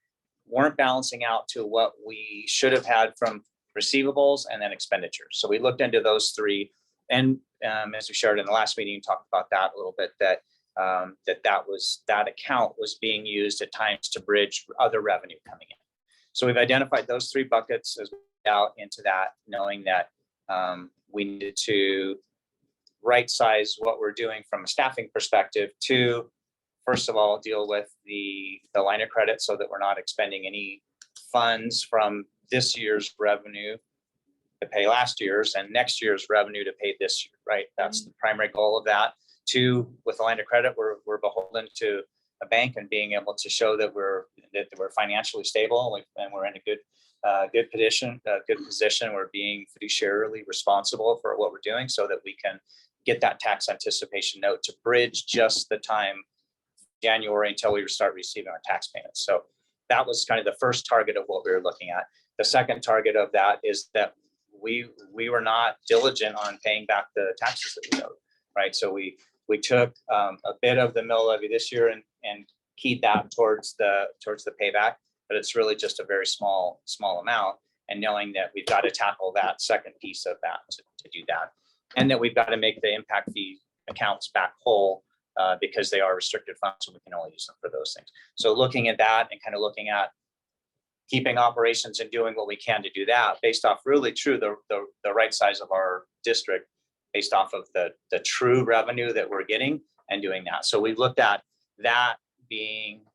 weren't balancing out to what we should have had from receivables and then expenditures. So we looked into those 3, and as we shared in the last meeting, talked about that a little bit, that that account was being used at times to bridge other revenue coming in. So we've identified those 3 buckets as we get out into that, knowing that we needed to right size what we're doing from a staffing perspective to, first of all, deal with the line of credit so that we're not expending any funds from this year's revenue to pay last year's and next year's revenue to pay this year, right? That's the primary goal of that. Two, with a line of credit, we're beholden to a bank and being able to show that we're financially stable and we're in a good position. We're being fiduciarily responsible for what we're doing so that we can get that tax anticipation note to bridge just the time January until we start receiving our tax payments. So that was kind of the first target of what we were looking at. The second target of that is that we were not diligent on paying back the taxes that we owed, right? So we took a bit of the mill levy this year and keyed that towards the payback, but it's really just a very small amount. And knowing that we've got to tackle that second piece of that to do that, and that we've got to make the impact fee accounts back whole because they are restricted funds, so we can only use them for those things. So looking at that and kind of looking at keeping operations and doing what we can to do that based off really true the right size of our district, based off of the true revenue that we're getting and doing that. So we looked at that being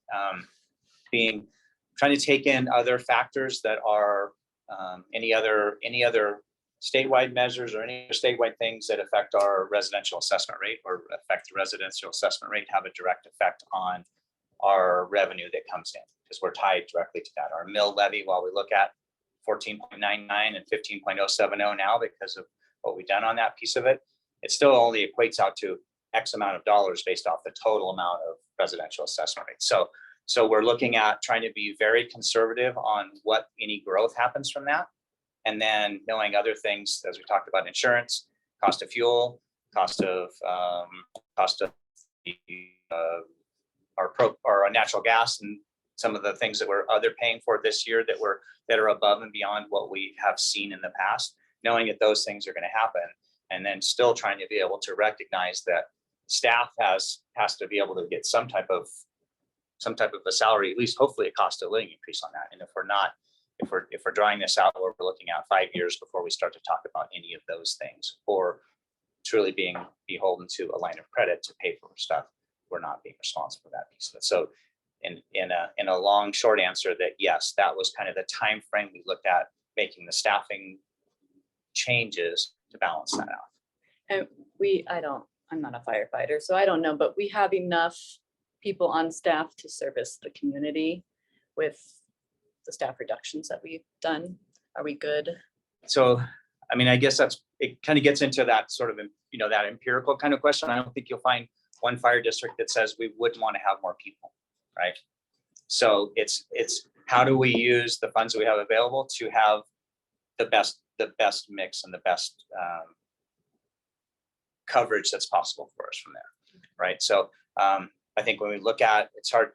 trying to take in other factors that are any other statewide measures or any statewide things that affect our residential assessment rate or affect the residential assessment rate have a direct effect on our revenue that comes in, because we're tied directly to that. Our mill levy, while we look at 14.99 and 15.070 now because of what we've done on that piece of it, it still only equates out to X amount of dollars based off the total amount of residential assessment rate. So we're looking at trying to be very conservative on what any growth happens from that. And then knowing other things, as we talked about, insurance, cost of fuel, cost of our natural gas, and some of the things that we're paying for this year that are above and beyond what we have seen in the past, knowing that those things are going to happen, and then still trying to be able to recognize that staff has to be able to get some type of a salary, at least hopefully a cost of living increase on that. And if we're drawing this out, we're looking at 5 years before we start to talk about any of those things, or truly being beholden to a line of credit to pay for stuff, we're not being responsible for that piece of it. So in a long, short answer, that yes, that was kind of the time frame we looked at making the staffing changes to balance that out. And I'm not a firefighter, so I don't know, but we have enough people on staff to service the community with the staff reductions that we've done. Are we good? So, I mean, I guess it kind of gets into that sort of, that empirical kind of question. I don't think you'll find one fire district that says we wouldn't want to have more people, right? So it's how do we use the funds that we have available to have the best mix and the best coverage that's possible for us from there, right? So I think when we look at, it's hard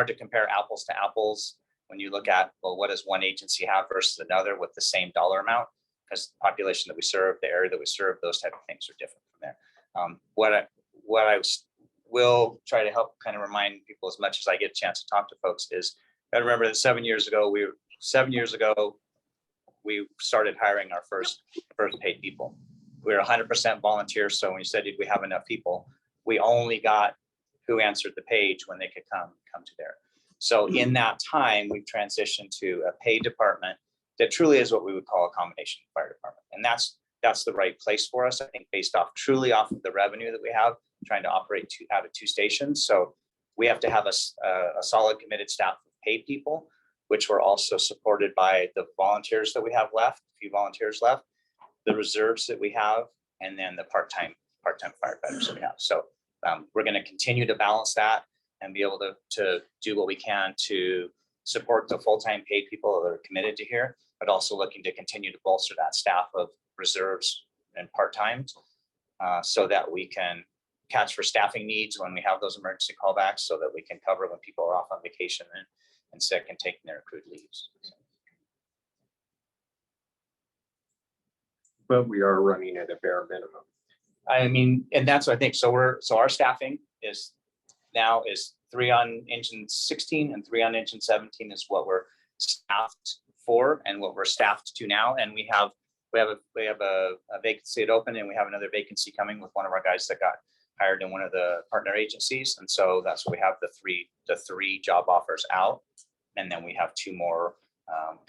to compare apples to apples when you look at, well, what does one agency have versus another with the same dollar amount? Because the population that we serve, the area that we serve, those type of things are different from there. What I will try to help kind of remind people as much as I get a chance to talk to folks is, I remember that 7 years ago, we started hiring our first paid people. We were 100% volunteers. So when you said, did we have enough people? We only got who answered the page when they could come to there. So in that time, we've transitioned to a paid department that truly is what we would call a combination fire department. And that's the right place for us, I think, based truly off of the revenue that we have, trying to operate out of 2 stations. So we have to have a solid committed staff of paid people, which we're also supported by the volunteers that we have left, a few volunteers left, the reserves that we have, and then the part-time firefighters that we have. So we're going to continue to balance that and be able to do what we can to support the full-time paid people that are committed to here, but also looking to continue to bolster that staff of reserves and part-time so that we can catch for staffing needs when we have those emergency callbacks, so that we can cover when people are off on vacation and sick and taking their accrued leaves. But we are running at a bare minimum. I mean, and that's what I think. So our staffing is 3 on engine 16 and 3 on engine 17 is what we're staffed for and what we're staffed to now. And we have a vacancy at open, and we have another vacancy coming with one of our guys that got hired in one of the partner agencies. And so that's what we have, the three job offers out. And then we have 2 more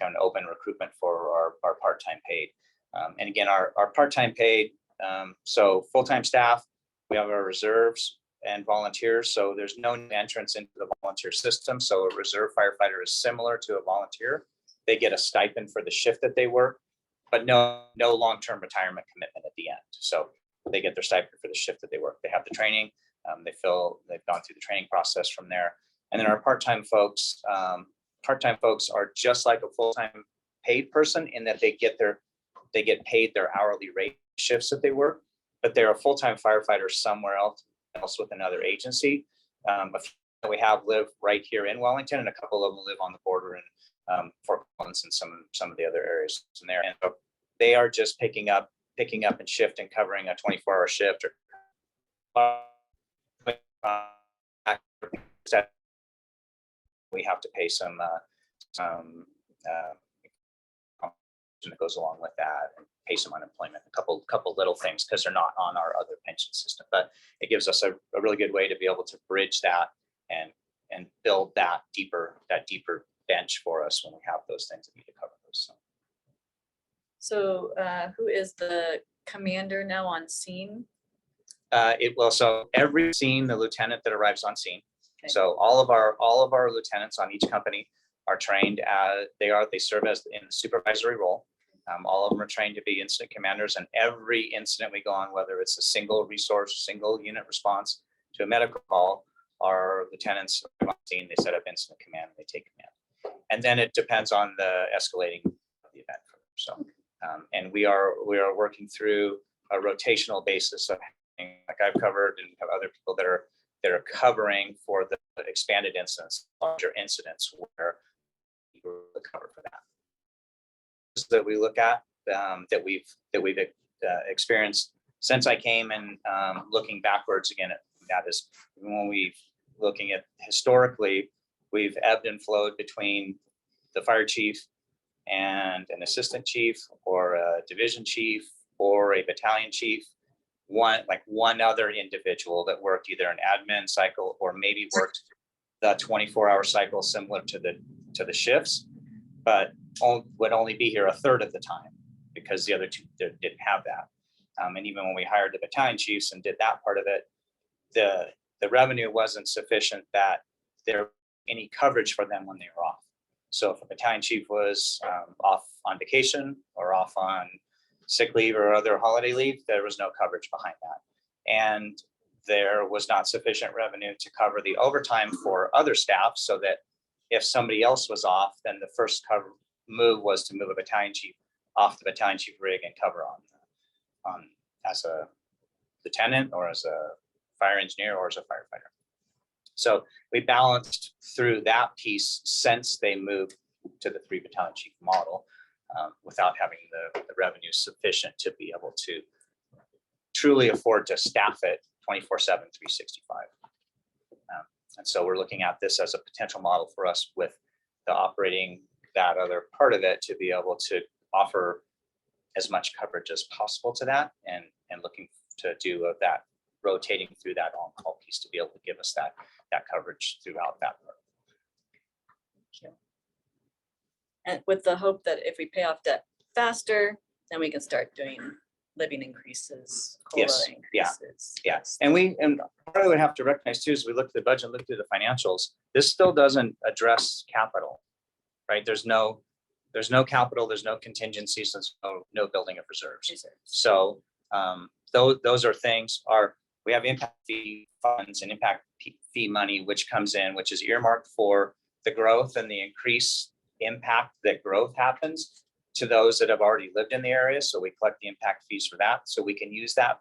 kind of open recruitment for our part-time paid. And again, our part-time paid, so full-time staff, We have our reserves and volunteers, so there's no new entrance into the volunteer system. So a reserve firefighter is similar to a volunteer. They get a stipend for the shift that they work, but no long-term retirement commitment at the end. So they get their stipend for the shift that they work. They have the training. They've gone through the training process from there. And then our part-time folks are just like a full-time paid person in that they get paid their hourly rate shifts that they work, but they're a full-time firefighter somewhere else with another agency. A few that we have live right here in Wellington, and a couple of them live on the border in Fort Collins and some of the other areas in there. And so they are just picking up and shift and covering a 24-hour shift or we have to pay some that goes along with that, and pay some unemployment, a couple little things because they're not on our other pension system. But it gives us a really good way to be able to bridge that and build that deeper bench for us when we have those things that need to cover those. So who is the commander now on scene? So every scene, the lieutenant that arrives on scene. Okay. So all of our lieutenants on each company are trained as they serve as in the supervisory role. All of them are trained to be incident commanders, and every incident we go on, whether it's a single resource, single unit response to a medical call, our lieutenants are on scene, they set up incident command, and they take command. And then it depends on the escalating of the event. So, and we are working through a rotational basis of, like I've covered and have other people that are covering for the expanded incidents, larger incidents where we're covered for that. That we look at that we've experienced since I came, and looking backwards again, that is when we've looking at historically, we've ebbed and flowed between the fire chief and an assistant chief or a division chief or a battalion chief, one other individual that worked either an admin cycle or maybe worked the 24-hour cycle similar to the shifts, but would only be here a third of the time because the other two didn't have that. And even when we hired the battalion chiefs and did that part of it, the revenue wasn't sufficient that there any coverage for them when they were off. So if a battalion chief was off on vacation or off on sick leave or other holiday leave, there was no coverage behind that. And there was not sufficient revenue to cover the overtime for other staff, so that if somebody else was off, then the first move was to move a battalion chief off the battalion chief rig and cover on as a lieutenant or as a fire engineer or as a firefighter. So we balanced through that piece since they moved to the 3 battalion chief model without having the revenue sufficient to be able to truly afford to staff it 24/7, 365. And so we're looking at this as a potential model for us with the operating that other part of it to be able to offer as much coverage as possible to that, and looking to do that rotating through that on-call piece to be able to give us that coverage throughout that part. And with the hope that if we pay off debt faster, then we can start doing living increases, COLA Yes, yeah. increases. Yes, and part of we have to recognize too is we look at the budget, look through the financials. This still doesn't address capital, right? There's no capital, there's no contingencies, there's no building of reserves. So those are things. We have impact fee funds and impact fee money, which comes in, which is earmarked for the growth and the increased impact that growth happens to those that have already lived in the area. So we collect the impact fees for that. So we can use that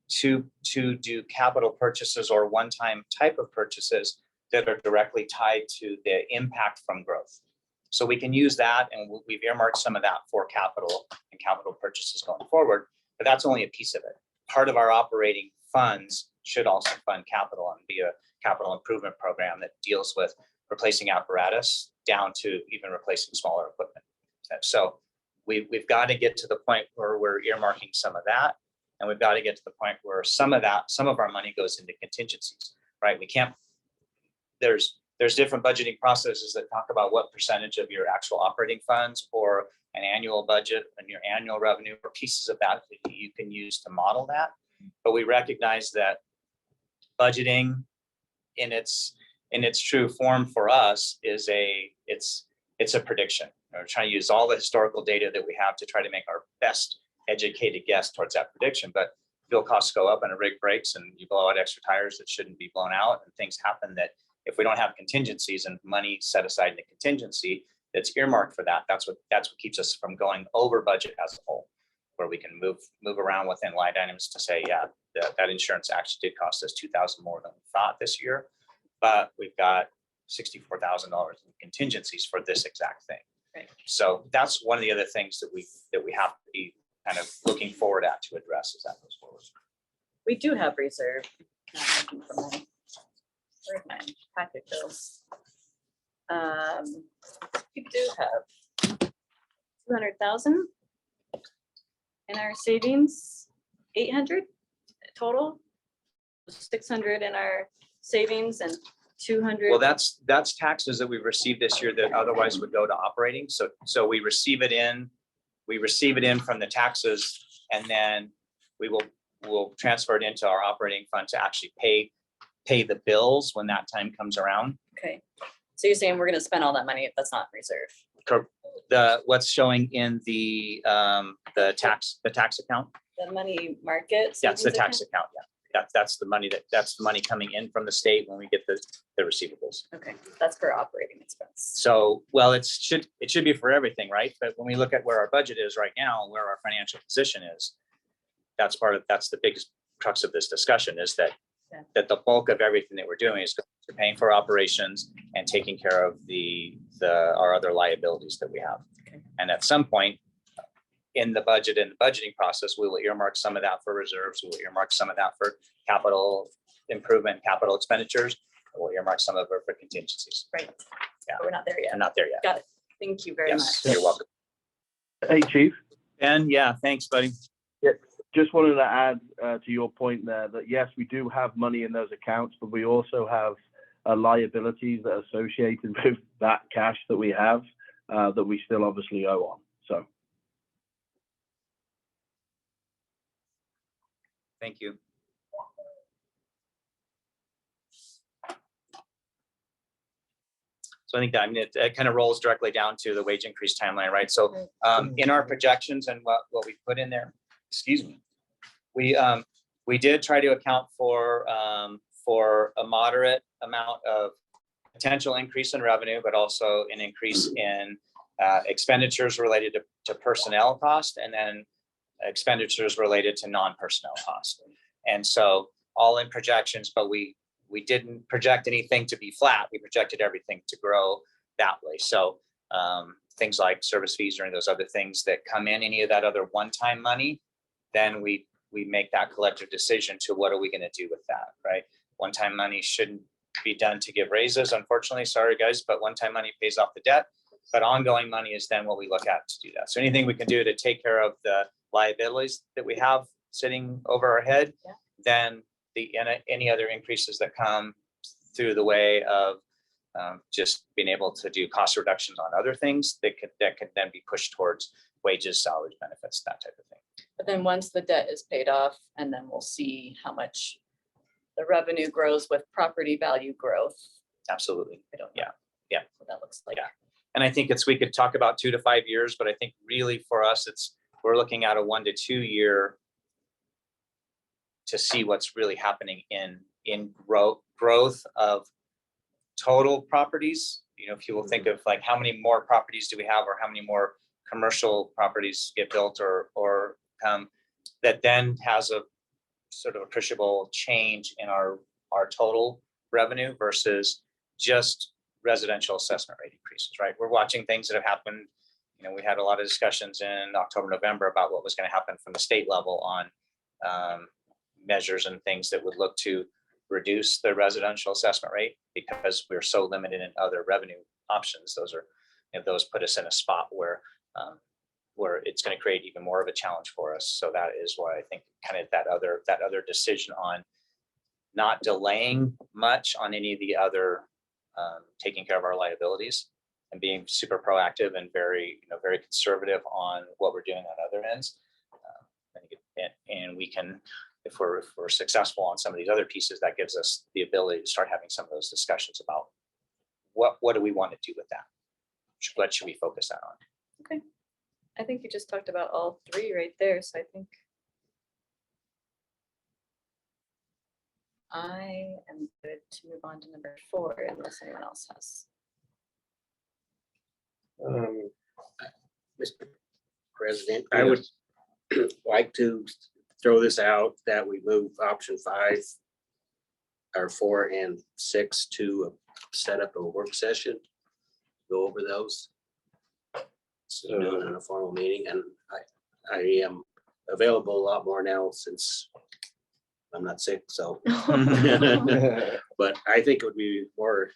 to do capital purchases or one-time type of purchases that are directly tied to the impact from growth. So we can use that, and we've earmarked some of that for capital and capital purchases going forward, but that's only a piece of it. Part of our operating funds should also fund capital and be a capital improvement program that deals with replacing apparatus down to even replacing smaller equipment. So we've got to get to the point where we're earmarking some of that, and we've got to get to the point where some of our money goes into contingencies, right? There's different budgeting processes that talk about what percentage of your actual operating funds or an annual budget and your annual revenue or pieces of that you can use to model that. But we recognize that budgeting in its true form for us is it's a prediction. We're trying to use all the historical data that we have to try to make our best educated guess towards that prediction. But fuel costs go up and a rig breaks and you blow out extra tires that shouldn't be blown out, and things happen that if we don't have contingencies and money set aside in a contingency that's earmarked for that, that's what keeps us from going over budget as a whole, where we can move around within line items to say, yeah, that insurance actually did cost us $2,000 more than we thought this year, but we've got $64,000 in contingencies for this exact thing. Right. So that's one of the other things that we have to be kind of looking forward at to address as that goes forward. We do have reserve. I'm looking for where's my packet bills? We do have 200,000 in our savings, 800 total, 600 in our savings and 200. Well, that's taxes that we've received this year that otherwise would go to operating. So we receive it in from the taxes, and then we'll transfer it into our operating fund to actually pay the bills when that time comes around. Okay, so you're saying we're gonna spend all that money if that's not reserve? What's showing in the tax account? The money market? That's the savings tax account, yeah. That's the money coming in from the state when we get the receivables. Okay, that's for operating expense. So, well, it should be for everything, right? But when we look at where our budget is right now, and where our financial position is, that's the biggest crux of this discussion, is that the bulk of everything that we're doing is paying for operations and taking care of our other liabilities that we have. Okay. And at some point in the budget and the budgeting process, we will earmark some of that for reserves. We will earmark some of that for capital improvement, capital expenditures. We'll earmark some of it for contingencies. Right. Yeah. But we're not there yet. I'm not there yet. Got it. Thank you very Yes, much. you're welcome. Hey, Chief. And yeah, thanks, buddy. Just wanted to add to your point there that yes, we do have money in those accounts, but we also have liabilities that are associated with that cash that we have that we still obviously owe on. So. Thank you. So I think that, it kind of rolls directly down to the wage increase timeline, right? So in our projections and what we put in there, excuse me, we did try to account for a moderate amount of potential increase in revenue, but also an increase in expenditures related to personnel cost, and then expenditures related to non-personnel cost. And so all in projections, but we didn't project anything to be flat. We projected everything to grow that way. So things like service fees or any of those other things that come in, any of that other one-time money, then we make that collective decision to what are we going to do with that, right? One-time money shouldn't be done to give raises, unfortunately. Sorry, guys, but one-time money pays off the debt. But ongoing money is then what we look at to do that. So anything we can do to take care of the liabilities that we have sitting over our head, then any other increases that come through the way of just being able to do cost reductions on other things that could then be pushed towards wages, salaries, benefits, that type of thing. But then once the debt is paid off, and then we'll see how much the revenue grows with property value growth. Absolutely. I don't know what that looks like. Yeah. And I think we could talk about 2 to 5 years, but I think really for us, we're looking at a 1 to 2 year to see what's really happening in growth of total properties. You know, if you will think of like how many more properties do we have, or how many more commercial properties get built or that then has a sort of appreciable change in our total revenue versus just residential assessment rate increases, right? We're watching things that have happened. You know, we had a lot of discussions in October, November about what was going to happen from the state level on measures and things that would look to reduce the residential assessment rate because we're so limited in other revenue options. Those put us in a spot where it's going to create even more of a challenge for us. So that is why I think kind of that other decision on not delaying much on any of the other taking care of our liabilities and being super proactive and very conservative on what we're doing on other ends. And we can, if we're successful on some of these other pieces, that gives us the ability to start having some of those discussions about what do we want to do with that? What should we focus that on? I think you just talked about all three right there, so I think I am good to move on to number 4 unless anyone else has. Mr. President, I would like to throw this out that we move option 5 or 4 and 6 to set up a work session, go over those. So doing it in a formal meeting, and I am available a lot more now since I'm not sick, so. But I think it would be more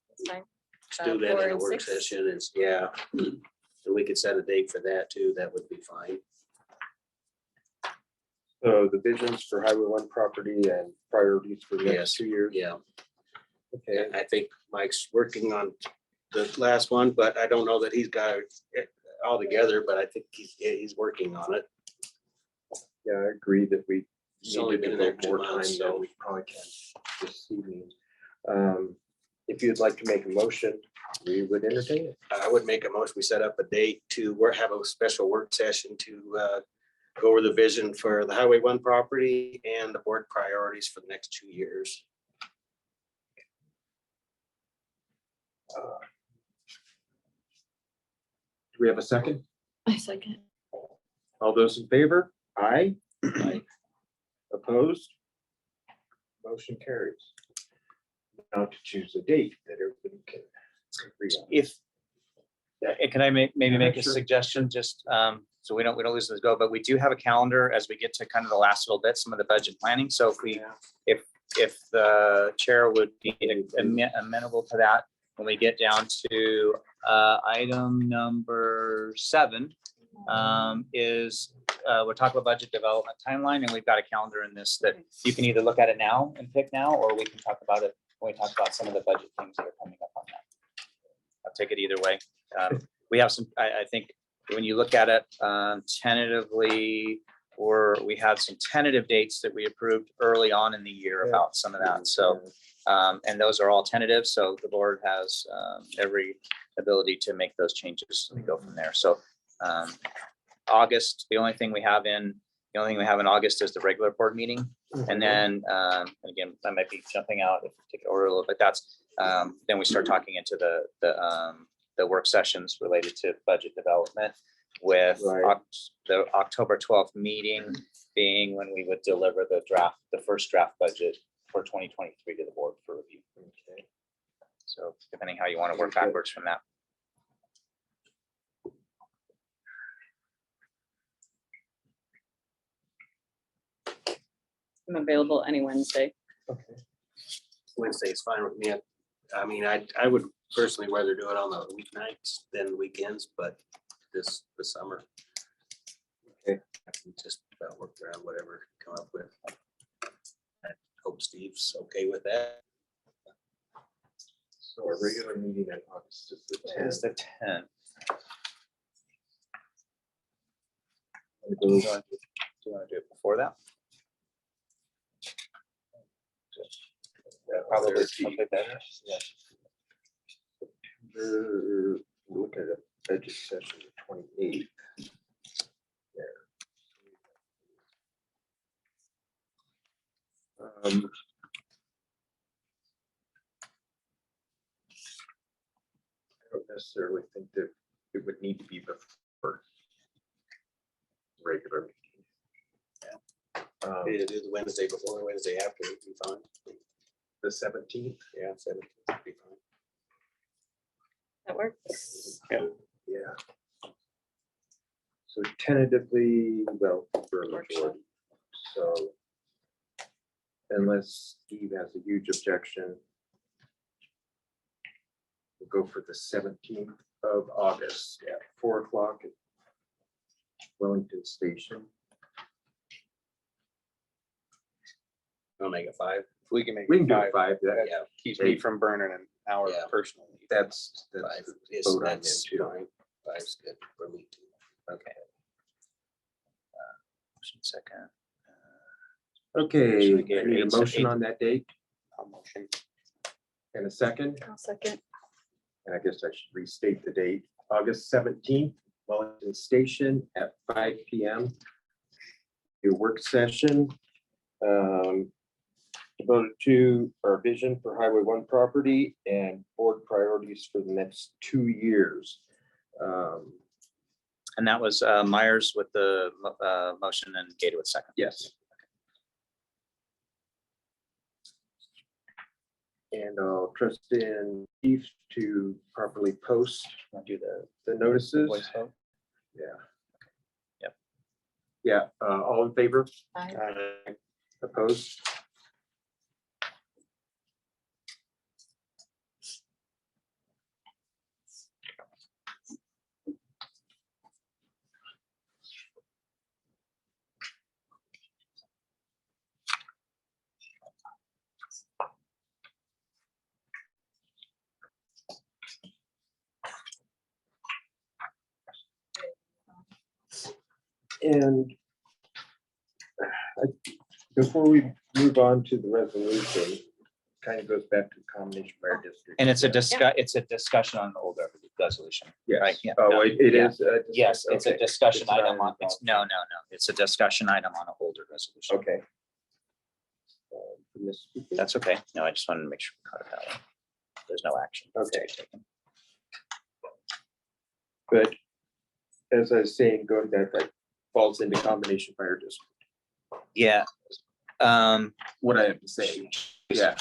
That's fine. to do that 4 in a and work 6. session is, yeah. And we could set a date for that too, that would be fine. So the visions for Highway 1 property and priorities for the Yes. next 2 years. Yeah, Okay, I think Mike's working on the last one, but I don't know that he's got it all together, but I think he's working on it. yeah, I agree that we He's only need been to in there devote 2 more months, time than so we probably can this evening. If you'd like to make a motion, we would entertain it. I would make a motion, we set up a date to have a special work session to go over the vision for the Highway 1 property and the board priorities for the next 2 years. Do we have a second? I second. All those in favor? Aye. Opposed? Motion carries. Now to choose a date that everybody can agree on. If, can I maybe Yeah, make a sure. suggestion, just so we don't lose this go, but we do have a calendar as we get to kind of the last little bit, some of the budget planning. So if the chair would be amenable to that, when we get down to item number 7, is we're talking about budget development timeline, and we've got a calendar in this that you can either look at it now and pick now, or we can talk about it when we talk about some of the budget things that are coming up on that. I'll take it either way. We have some, I think, when you look at it tentatively, we had some tentative dates that we approved early on in the year about some of that. So, and those are all tentative. So the board has every ability to make those changes and go from there. So August, the only thing we have in August is the regular board meeting. And then, again, I might be jumping out if you take it over a little bit, that's, then we start talking into the work sessions related to budget development with Right. the October 12th meeting being when we would deliver the first draft budget for 2023 to the board for review. Okay. So depending how you want to work backwards from that. I'm available any Wednesday. Okay. Wednesday is fine with me. I mean, I would personally rather do it on the weeknights than weekends, but the summer. Okay. I can just about work around whatever you come up with. I hope Steve's okay with that. So our regular meeting in August is the It's 10th. the 10th. And Do you goes- want to do it before that? Probably something better. Yeah. We're looking at a budget session the 28th. There. I don't necessarily think that it would need to be before regular meeting. Either do the Wednesday before or Wednesday after would be fine. The 17th, Yeah, 17th would be fine. That works. yeah. So tentatively, well, for a majority, so unless Steve has a huge objection, we'll go for the 17th of August at 4 o'clock at Wellington Station. I'll make it 5. We can make We can do it 5, that, Yeah, keeps me from burning an hour Yeah. personally. that's 5 the is, vote I'm that's into. fine. 5's good for me too. Okay. Motion second. Okay, Should we I get need a eight- motion eight- on that date I'll motion. and a second. I'll second. And I guess I should restate the date, August 17th, Wellington Station at 5 PM. A work session devoted to our vision for Highway 1 property and board priorities for the next 2 years. And that was Myers with the motion and Gator with second. Yes. And I'll trust in Chief to properly post Want to do the notices. voice vote? Yeah. Yep. Yeah, all in favor? Aye. Opposed? And before we move on to the resolution, kind of goes back to the combination fire district. And it's a discussion on the old resolution. Yes. right, yeah, Oh, no, it yeah. is. Yes, it's a Okay. discussion It's not item on, involved. no, it's a discussion item on a older resolution. Okay. Ms. Speaker? That's okay. No, I just wanted to make sure we caught it that way. There's no action. Okay. taken. But as I was saying, going back, that falls into combination fire district. Yeah. What I have to say, yeah.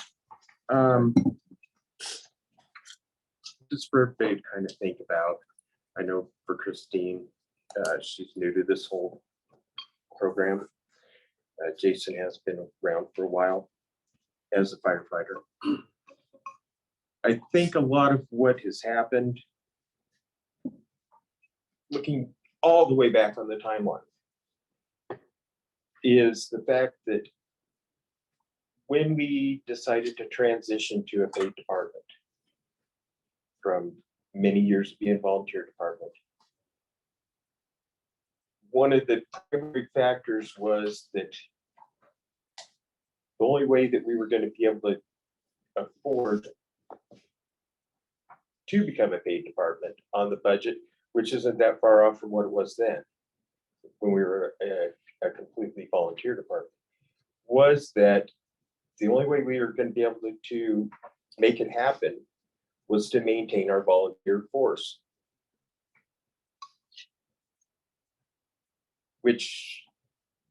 Just for everybody to kind of think about, I know for Christine, she's new to this whole program. Jason has been around for a while as a firefighter. I think a lot of what has happened, looking all the way back on the timeline, is the fact that when we decided to transition to a paid department from many years of being volunteer department, one of the primary factors was that the only way that we were going to be able to afford to become a paid department on the budget, which isn't that far off from what it was then, when we were a completely volunteer department, was that the only way we were going to be able to make it happen was to maintain our volunteer force. Which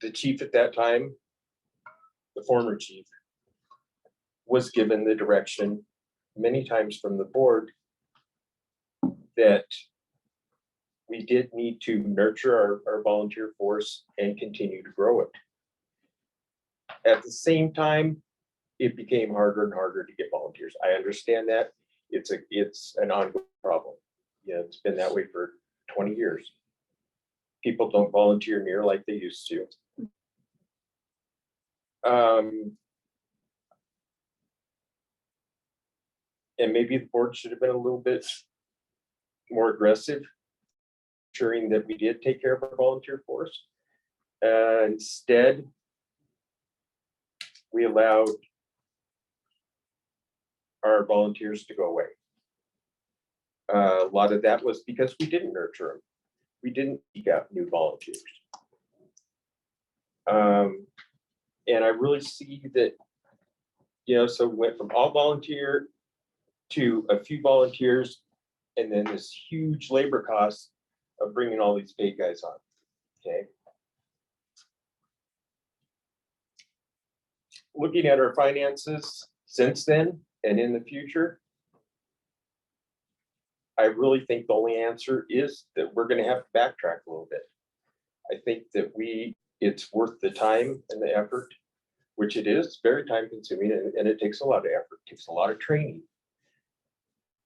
the chief at that time, the former chief, was given the direction many times from the board that we did need to nurture our volunteer force and continue to grow it. At the same time, it became harder and harder to get volunteers. I understand that. It's an ongoing problem. Yeah, it's been that way for 20 years. People don't volunteer near like they used to. And maybe the board should have been a little bit more aggressive, ensuring that we did take care of our volunteer force. Instead, we allowed our volunteers to go away. A lot of that was because we didn't nurture them. We didn't seek out new volunteers. And I really see that, so we went from all volunteer to a few volunteers, and then this huge labor cost of bringing all these paid guys on, okay? Looking at our finances since then and in the future, I really think the only answer is that we're gonna have to backtrack a little bit. I think that it's worth the time and the effort, which it is very time consuming, and it takes a lot of effort, it takes a lot of training.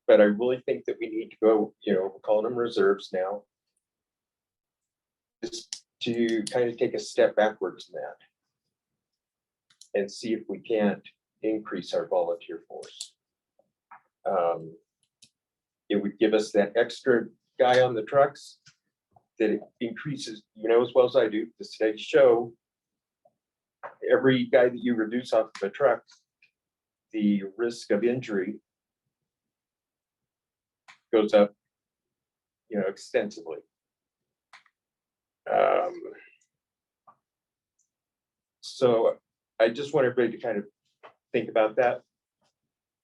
But I really think that we need to go, we're calling them reserves now, just to kind of take a step backwards in that and see if we can't increase our volunteer force. It would give us that extra guy on the trucks that it increases, as well as I do, the studies show every guy that you reduce off of a truck, the risk of injury goes up, extensively. So I just want everybody to kind of think about that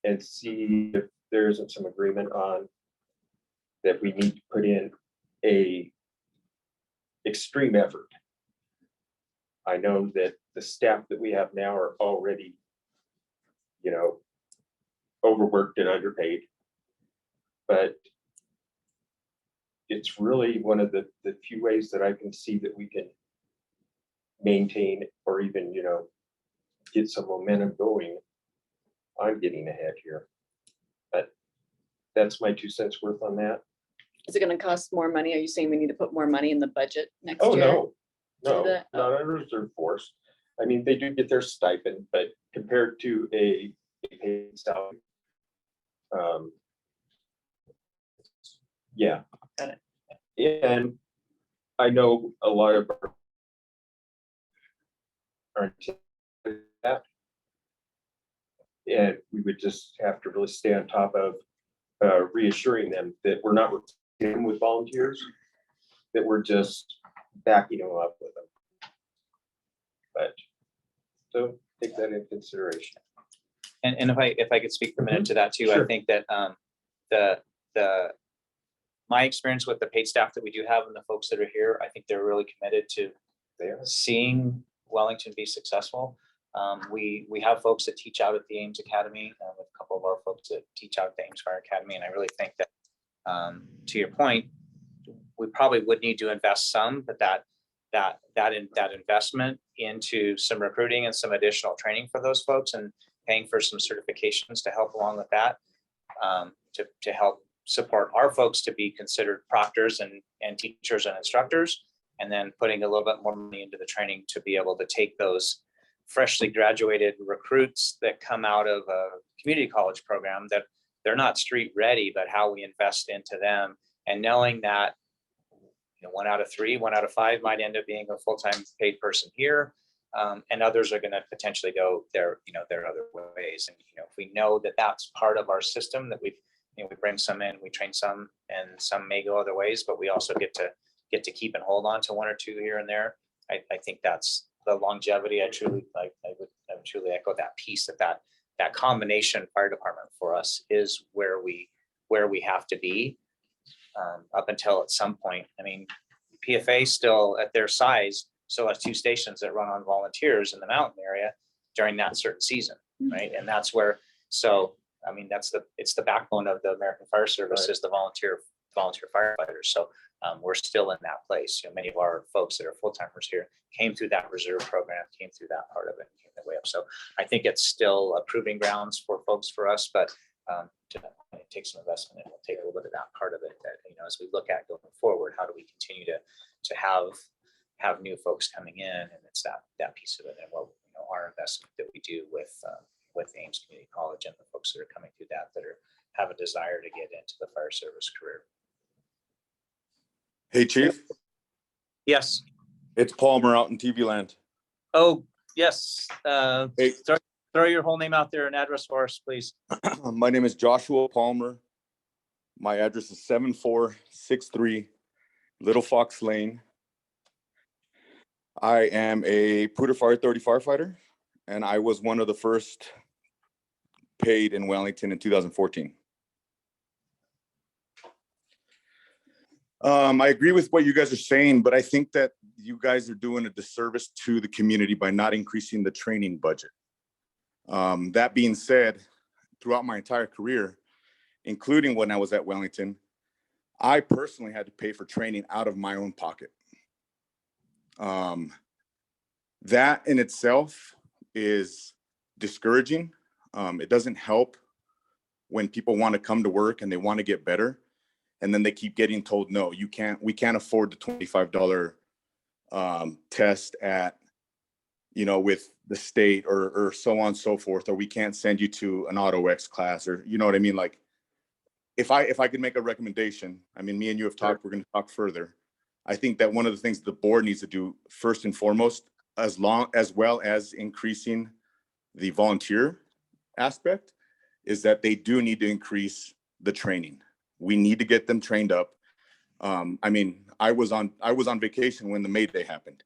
and see if there isn't some agreement on that we need to put in a extreme effort. I know that the staff that we have now are already, overworked and underpaid. But it's really one of the few ways that I can see that we can maintain or even, get some momentum going. I'm getting ahead here. But that's my 2 cents worth on that. Is it gonna cost more money? Are you saying we need to put more money in the budget next Oh, year? no, Do no, that? not under reserve force. I mean, they do get their stipend, but compared to a paid salary. Yeah. Got And I know a lot of our that. And we would just have to really stay on top of reassuring them that we're not dealing with volunteers, that we're just backing them up with them. But so take that into consideration. And if I could speak for a minute to that too, Sure. I think that my experience with the paid staff that we do have and the folks that are here, I think they're really committed to seeing Wellington be successful. We have folks that teach out at the Ames Academy, with a couple of our folks that teach out at the Ames Fire Academy, and I really think that, to your point, we probably would need to invest some, but that investment into some recruiting and some additional training for those folks and paying for some certifications to help along with that, to help support our folks to be considered proctors and teachers and instructors, and then putting a little bit more money into the training to be able to take those freshly graduated recruits that come out of a community college program that they're not street ready, but how we invest into them, and knowing that 1 out of 3, 1 out of 5 might end up being a full-time paid person here, and others are going to potentially go their other ways. And if we know that that's part of our system, that we bring some in, we train some, and some may go other ways, but we also get to keep and hold on to 1 or 2 here and there. I think that's the longevity. I would truly echo that piece, that combination fire department for us is where we have to be, up until at some point. I mean, PFA still at their size still has 2 stations that run on volunteers in the mountain area during that certain season, right? And that's where, so I mean, it's the backbone of the American Fire Service, is the volunteer firefighters. So we're still in that place. Many of our folks that are full-timers here came through that reserve program, came through that part of it, and came the way up. So I think it's still a proving grounds for folks, for us, but it takes some investment, and we'll take a little bit of that part of it that, as we look at going forward, how do we continue to have new folks coming in, and it's that piece of it, and our investment that we do with Ames Community College and the folks that are coming through that have a desire to get into the fire service career. Hey, Chief, Yes. it's Palmer out in TV land. Oh, yes. Hey. Throw your whole name out there and address for us, please. My name is Joshua Palmer. My address is 7463 Little Fox Lane. I am a Poudre Fire 30 firefighter, and I was one of the first paid in Wellington in 2014. I agree with what you guys are saying, but I think that you guys are doing a disservice to the community by not increasing the training budget. That being said, throughout my entire career, including when I was at Wellington, I personally had to pay for training out of my own pocket. That in itself is discouraging. It doesn't help when people want to come to work and they want to get better, and then they keep getting told, no, we can't afford the $25 test at, with the state or so on and so forth, or we can't send you to an Auto X class, or you know what I mean? Like, if I could make a recommendation, I mean, me and you have talked, we're going to talk further. I think that one of the things the board needs to do first and foremost as well as increasing the volunteer aspect, is that they do need to increase the training. We need to get them trained up. I mean, I was on vacation when the May Day happened,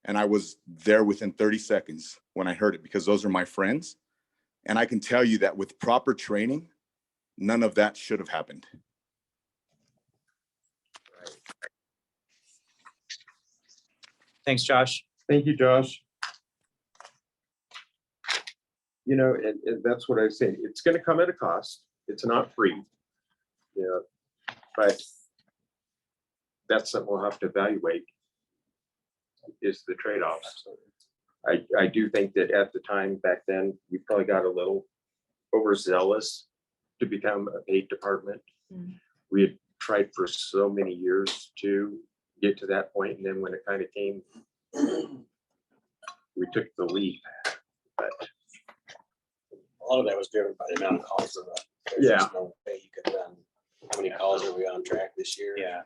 and I was there within 30 seconds when I heard it, because those are my friends. And I can tell you that with proper training, none of that should have happened. Thanks, Josh. Thank you, Josh. You know, and that's what I say. It's gonna come at a cost. It's not free. Yeah, but that's something we'll have to evaluate, is the trade-offs. I do think that at the time back then, we probably got a little overzealous to become a paid department. We had tried for so many years to get to that point, and then when it kind of came, we took the leap. But A lot of that was driven by the amount of calls. Yeah. There's no way you could run. How many calls are we on track this year? Yeah,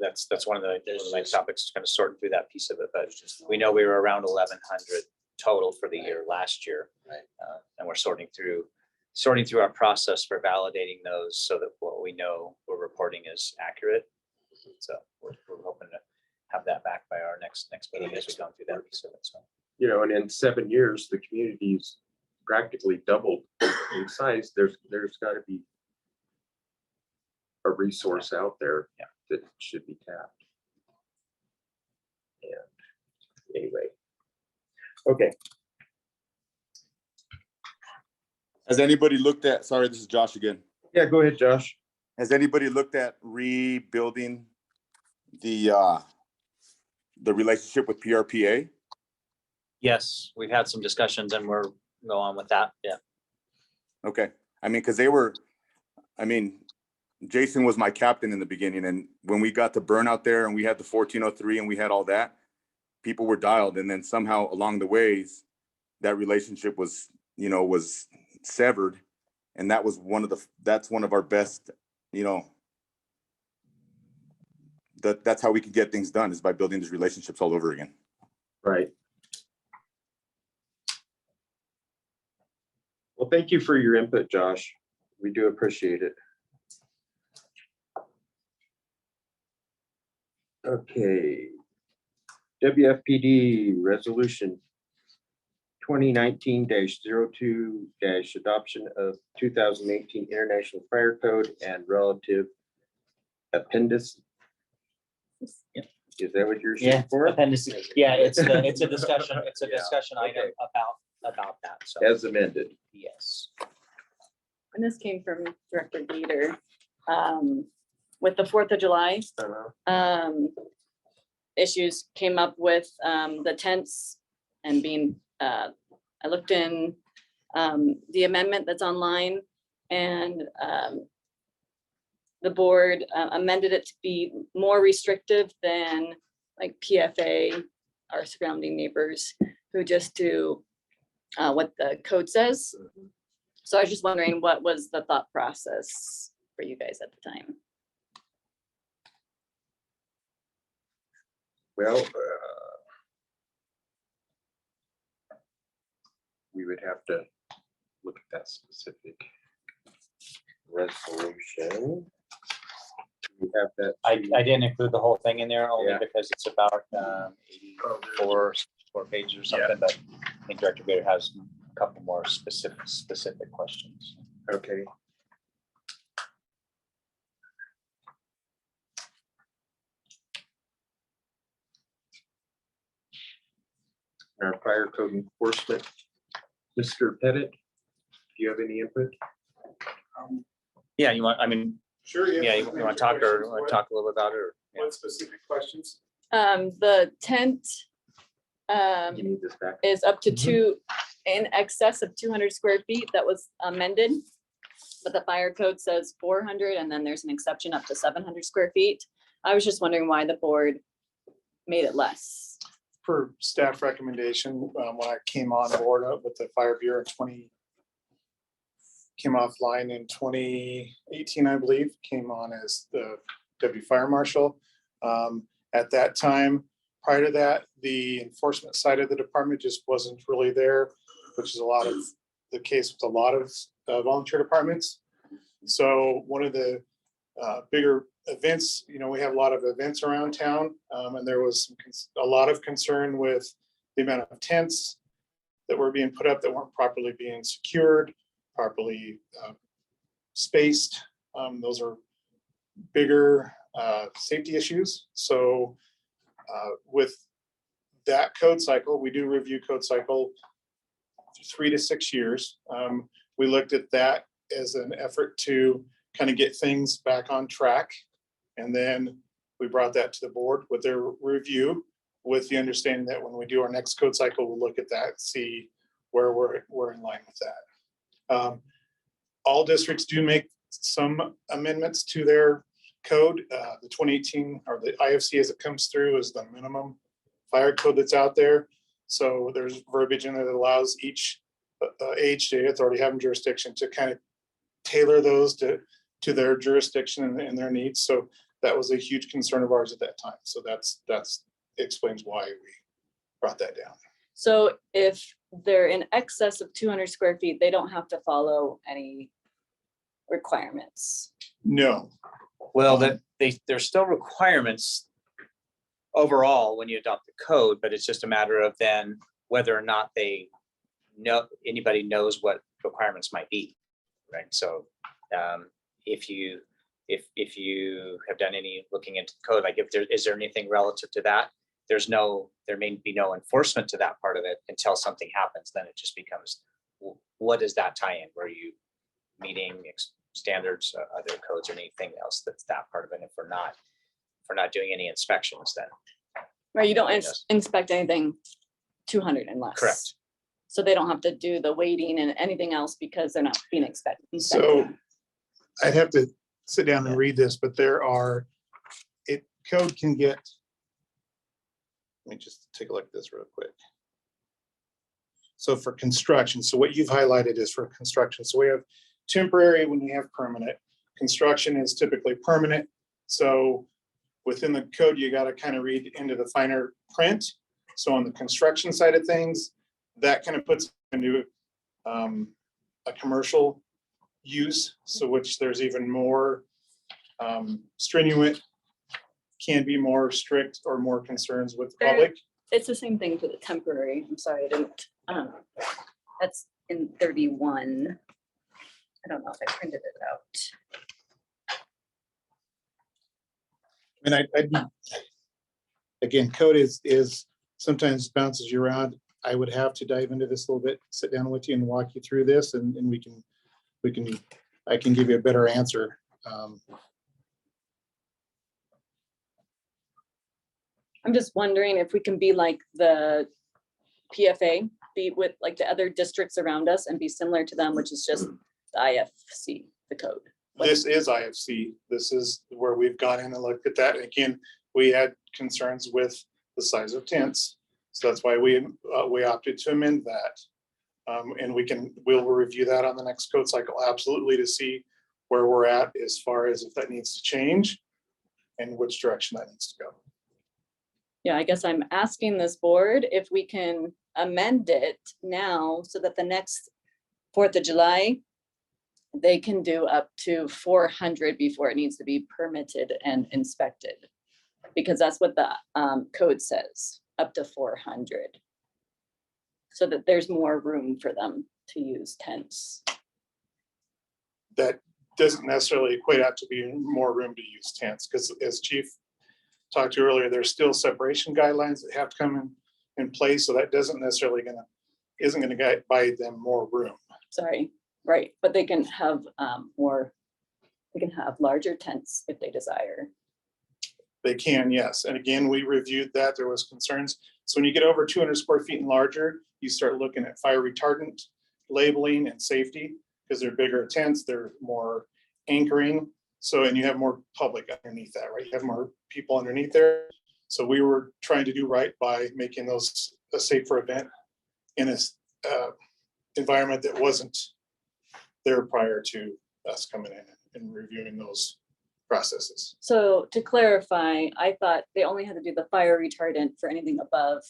that's one of the my topics, kind of sorting through that piece of it, but we know we were around 1,100 total for the year last year. Right. And we're sorting through our process for validating those so that what we know we're reporting is accurate. So we're hoping to have that back by our next meeting as we go through that piece of it. So, you know, and in 7 years, the community's practically doubled in size. There's got to be a resource out there that should be tapped. And anyway, okay. Has anybody looked at, sorry, this is Josh again. Yeah, go ahead, Josh. Has anybody looked at rebuilding the relationship with PRPA? yes, we've had some discussions and we're go on with that. Yeah. Okay. I mean, because Jason was my captain in the beginning, and when we got to burnout there and we had the 1403 and we had all that, people were dialed. And then somehow along the ways, that relationship was severed. And that was that's one of our best, that's how we can get things done, is by building these relationships all over again. Right. Well, thank you for your input, Josh. We do appreciate it. Okay. WFPD resolution 2019-02- adoption of 2018 International Fire Code and relative appendix. Yep. Is that what you're Yeah, shooting for? appendices. Yeah, it's a discussion. It's a Yeah, discussion item okay. about that. So As amended. yes. And this came from Director Gator. With the 4th of July, issues came up with the tents and being, I looked in the amendment that's online, and the board amended it to be more restrictive than like PFA, our surrounding neighbors, who just do what the code says. So I was just wondering, what was the thought process for you guys at the time? Well, we would have to look at that specific resolution. We have that. I didn't include the whole thing in there only Yeah. because it's about 84 pages or something, but I think Director Bader has a couple more specific questions. Okay. Our fire code enforcement, Mr. Pettit, do you have any input? Yeah, you want, Sure. yeah, you want to talk a little bit about it? Or, yeah. What specific questions? The tent You need this back. is up to in excess of 200 square feet. That was amended. But the fire code says 400, and then there's an exception up to 700 square feet. I was just wondering why the board made it less. Per staff recommendation, when I came on board with the Fire Bureau came offline in 2018, I believe, came on as the Deputy Fire Marshal. At that time, Prior to that, the enforcement side of the department just wasn't really there, which is a lot of the case with a lot of volunteer departments. So one of the bigger events, we have a lot of events around town, and there was a lot of concern with the amount of tents that were being put up that weren't properly being secured, properly spaced. Those are bigger safety issues. So with that code cycle, we do review code cycle 3 to 6 years. We looked at that as an effort to kind of get things back on track. And then we brought that to the board with their review, with the understanding that when we do our next code cycle, we'll look at that, see where we're in line with that. All districts do make some amendments to their code. The 2018 or the IFC as it comes through is the minimum fire code that's out there. So there's verbiage in there that allows each AHJ, authority having jurisdiction, to kind of tailor those to their jurisdiction and their needs. So that was a huge concern of ours at that time. So that's explains why we brought that down. So if they're in excess of 200 square feet, they don't have to follow any requirements. No. Well, there's still requirements overall when you adopt the code, but it's just a matter of then whether or not anybody knows what requirements might be, right? So if you have done any looking into the code, like is there anything relative to that? There may be no enforcement to that part of it until something happens. Then it just becomes, what does that tie in? Were you meeting standards, other codes, or anything else that's that part of it? If we're not doing any inspections, then Right, you don't inspect anything 200 and less. Correct. So they don't have to do the weighting and anything else because they're not being inspected. So I'd have to sit down and read this, but code can get, let me just take a look at this real quick. So for construction, so what you've highlighted is for construction. So we have temporary when we have permanent. Construction is typically permanent. So within the code, you got to kind of read into the finer print. So on the construction side of things, that kind of puts into a commercial use, so which there's even more stringent, can be more strict or more concerns with the public. It's the same thing for the temporary. I'm sorry, I didn't. That's in 31. I don't know if I printed it out. And again, code is sometimes bounces you around. I would have to dive into this a little bit, sit down with you and walk you through this, and I can give you a better answer. I'm just wondering if we can be like the PFA, be with like the other districts around us and be similar to them, which is just the IFC, the code. This is IFC. This is where we've gone in and looked at that. And again, we had concerns with the size of tents. So that's why we opted to amend that. And we'll review that on the next code cycle, absolutely, to see where we're at as far as if that needs to change and which direction that needs to go. Yeah, I guess I'm asking this board if we can amend it now so that the next 4th of July, they can do up to 400 before it needs to be permitted and inspected. Because that's what the code says, up to 400. So that there's more room for them to use tents. That doesn't necessarily equate out to be more room to use tents, because as Chief talked to earlier, there's still separation guidelines that have to come in place. So that doesn't necessarily isn't going to buy them more room. Sorry, right, but they can have they can have larger tents if they desire. They can, yes. And again, we reviewed that. There was concerns. So when you get over 200 square feet and larger, you start looking at fire retardant labeling and safety, because they're bigger tents, they're more anchoring. So, and you have more public underneath that, right? You have more people underneath there. So we were trying to do right by making those a safer event in a environment that wasn't there prior to us coming in and reviewing those processes. So to clarify, I thought they only had to do the fire retardant for anything above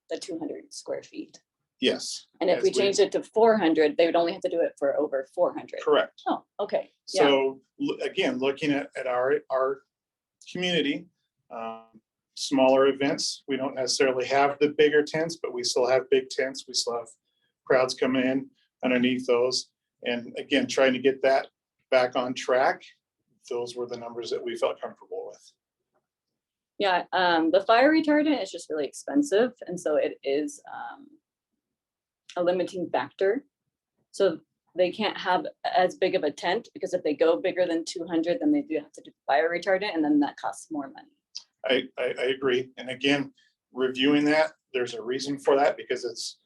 the 200 square feet. Yes. And if as we changed it to 400, they would only have to do it for over 400. Correct. Oh, okay. Yeah. So again, looking at our community, smaller events, we don't necessarily have the bigger tents, but we still have big tents. We still have crowds coming in underneath those. And again, trying to get that back on track. Those were the numbers that we felt comfortable with. Yeah, the fire retardant is just really expensive. And so it is a limiting factor. So they can't have as big of a tent because if they go bigger than 200, then they do have to do fire retardant and then that costs more money. I agree. And again, reviewing that, there's a reason for that because it's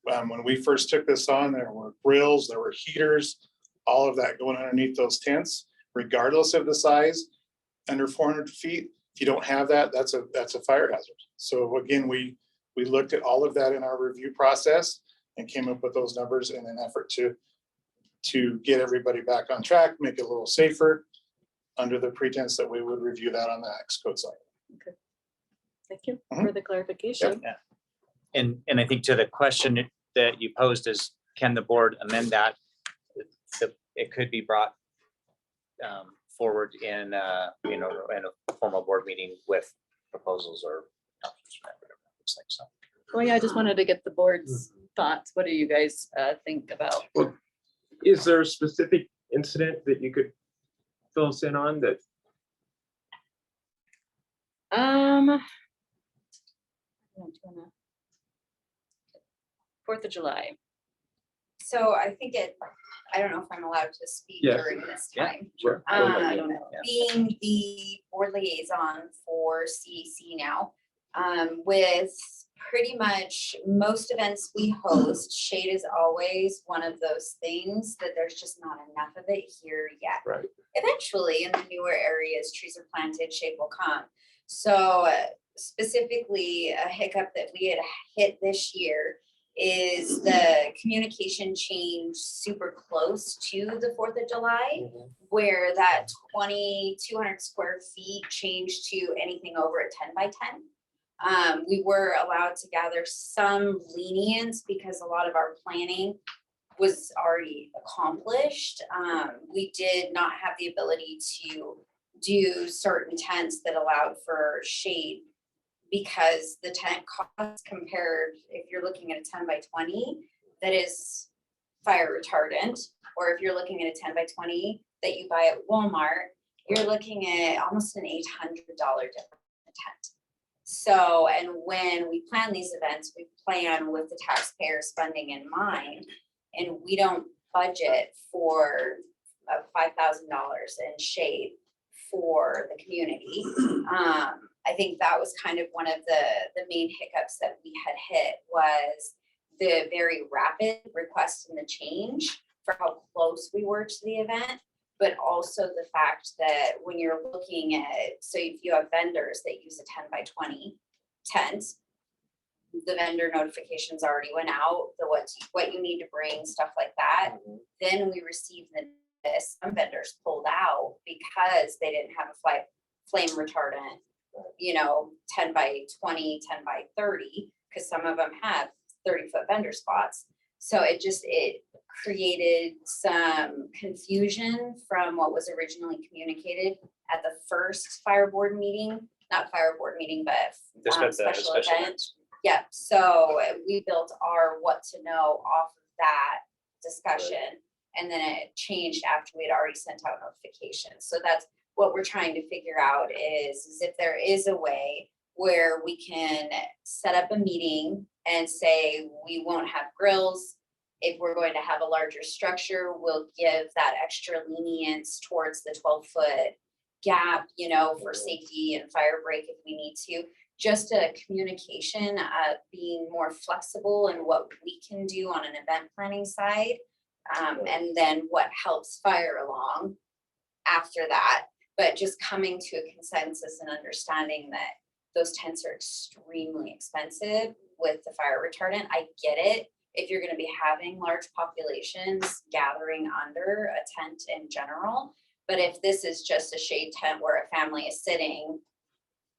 when we first took this on, there were grills, there were heaters, all of that going underneath those tents, regardless of the size, under 400 feet. If you don't have that, that's a fire hazard. So again, we looked at all of that in our review process and came up with those numbers in an effort to get everybody back on track, make it a little safer under the pretense that we would review that on the next code cycle. Okay. Thank you for the clarification. Yeah. And I think to the question that you posed is, can the board amend that? It could be brought forward in in a formal board meeting with proposals or whatever it looks like. So. Well, yeah, I just wanted to get the board's thoughts. What do you guys think about? Well, is there a specific incident that you could fill us in on that? 4th of July. So I think I don't know if I'm allowed to speak Yes. during this Yeah, time. Sure. I don't know. Being the board liaison for CAC now, with pretty much most events we host, shade is always one of those things that there's just not enough of it here yet. Right. Eventually, in the newer areas, trees are planted, shade will come. So specifically, a hiccup that we had hit this year is the communication change super close to the 4th of July, where that 200 square feet changed to anything over a 10 by 10. We were allowed to gather some lenience because a lot of our planning was already accomplished. We did not have the ability to do certain tents that allowed for shade because the tent cost compared, if you're looking at a 10 by 20 that is fire retardant, or if you're looking at a 10 by 20 that you buy at Walmart, you're looking at almost an $800 difference in a tent. So, and when we plan these events, we plan with the taxpayers' funding in mind, and we don't budget for $5,000 in shade for the community. I think that was kind of one of the main hiccups that we had hit was the very rapid request and the change for how close we were to the event, but also the fact that when you're looking at, so if you have vendors that use a 10 by 20 tent, the vendor notifications already went out, the what you need to bring, stuff like that. Then we received some vendors pulled out because they didn't have a flame retardant, 10 by 20, 10 by 30, because some of them have 30-foot vendor spots. So it created some confusion from what was originally communicated at the first fire board meeting, not fire board meeting, but special event. Yeah, so we built our what to know off of that discussion. And then it changed after we had already sent out notifications. So that's what we're trying to figure out is if there is a way where we can set up a meeting and say, we won't have grills. If we're going to have a larger structure, we'll give that extra lenience towards the 12-foot gap, for safety and fire break if we need to. Just a communication, being more flexible in what we can do on an event planning side. And then what helps fire along after that, but just coming to a consensus and understanding that those tents are extremely expensive with the fire retardant. I get it. If you're going to be having large populations gathering under a tent in general, But if this is just a shade tent where a family is sitting,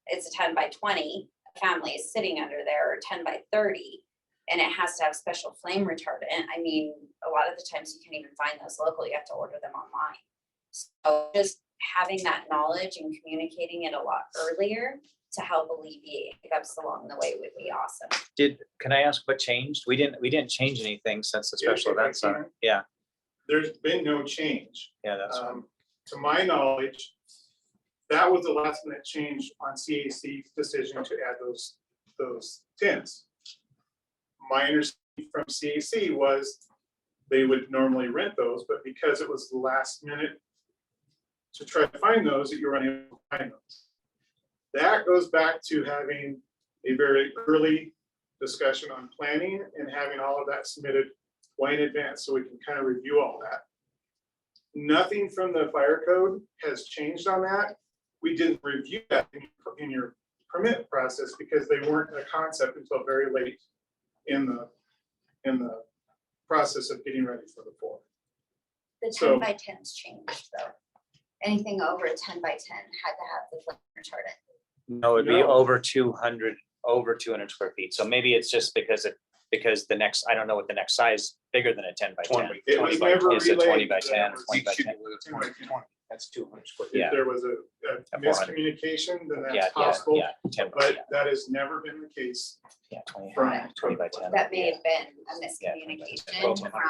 it's a 10 by 20, a family is sitting under there, or 10 by 30, and it has to have special flame retardant. I mean, a lot of the times you can't even find those local, you have to order them online. So just having that knowledge and communicating it a lot earlier to help alleviate hiccups along the way would be awesome. Can I ask what changed? We didn't change anything since the special events. Yeah, There's been no change. yeah, that's. To my knowledge, that was the last minute change on CAC's decision to add those tents. My understanding from CAC was they would normally rent those, but because it was the last minute to try to find those, that you're unable to find those. That goes back to having a very early discussion on planning and having all of that submitted way in advance so we can kind of review all that. Nothing from the fire code has changed on that. We didn't review that in your permit process because they weren't a concept until very late in the process of getting ready for the fall. The So- 10 by 10s changed though. Anything over a 10 by 10 had to have the flame retardant. No, it'd be No. over 200 square feet. So maybe it's just because the next, I don't know what the next size bigger than a 10 by 10. It was never Is it 20 relayed. by 10, 20 by 10? That's 200 square. Yeah. If there was a 400. miscommunication, then Yeah, that's possible, yeah, 10, but that has never been the case. yeah, 20, from- 20 by 10. That may yeah. have been a Yeah, 20 by 10. miscommunication from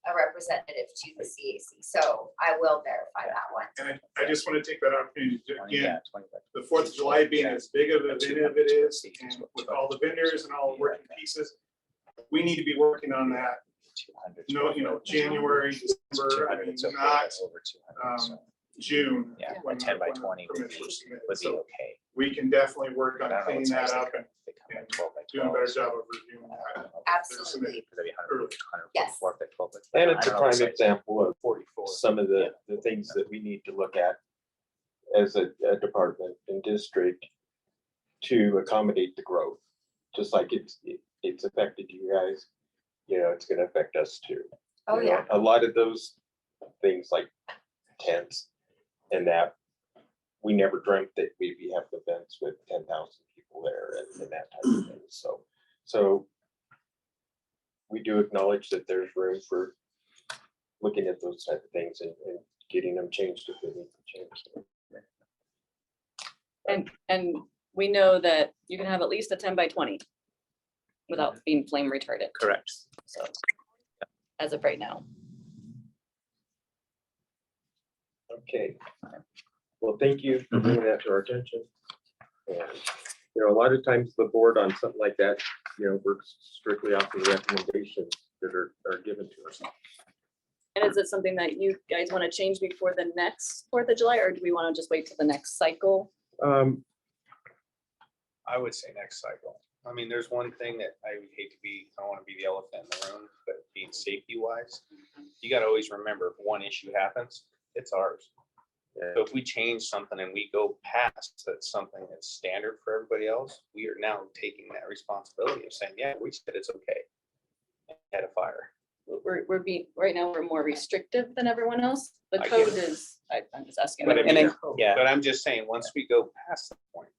a representative to the CAC. So I will verify that one. And I just want to take that opportunity to, 20, again, yeah, 20 by the 4th of July being as big of an That's event as it is, 200 and with all the vendors and all the working pieces, we need to be working on that, 200. January, December, I mean, It's okay, not over 200. So, June. yeah, a when 10 by when the 20 would permits be were submitted. would be So okay. we can definitely work I on don't know what cleaning size that they up come- and they come in and 12 by doing a better 12, so job of reviewing I that. don't know. Absolutely. Could it be 100, Early. 100, Yes. 4 by 12 by 12? And I it's a don't know the prime size. example of 44. some of the things that we need to look at as a department and district to accommodate the growth. Just like it's affected you guys, it's gonna affect us too. Oh, You know, yeah. A lot of those things like tents and that, we never dreamt that we'd be having events with 10,000 people there and that type of thing. So we do acknowledge that there's room for looking at those type of things and getting them changed if they need to change. And we know that you can have at least a 10 by 20 without being flame retardant. Correct. So as of right now. Okay. Well, thank you for bringing that to our attention. And, a lot of times the board on something like that, works strictly off of the recommendations that are given to us. And is it something that you guys want to change before the next 4th of July, or do we want to just wait till the next cycle? I would say next cycle. I mean, there's one thing that I would hate to be, I don't want to be the elephant in the room, but being safety wise, you got to always remember if one issue happens, it's ours. So if we change something and we go past that something that's standard for everybody else, we are now taking that responsibility of saying, yeah, we said it's okay. Had a fire. We're being, right now, we're more restrictive than everyone else. The I code get it. is, I'm just asking. But I And mean, then- yeah. but I'm just saying, once we go past that point,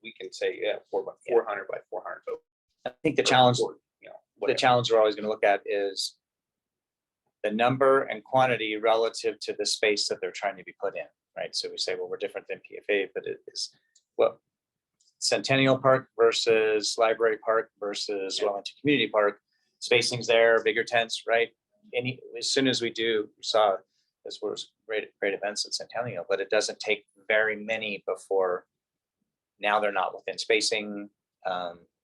we can say, yeah, 400 by 400. I think the challenge, the whatever. challenge we're always going to look at is the number and quantity relative to the space that they're trying to be put in, right? So we say, well, we're different than PFA, but it is, well, Centennial Park versus Library Park versus Wellington Community Park, spacing's there, bigger tents, right? As soon as we saw this was great events at Centennial, but it doesn't take very many before now they're not within spacing.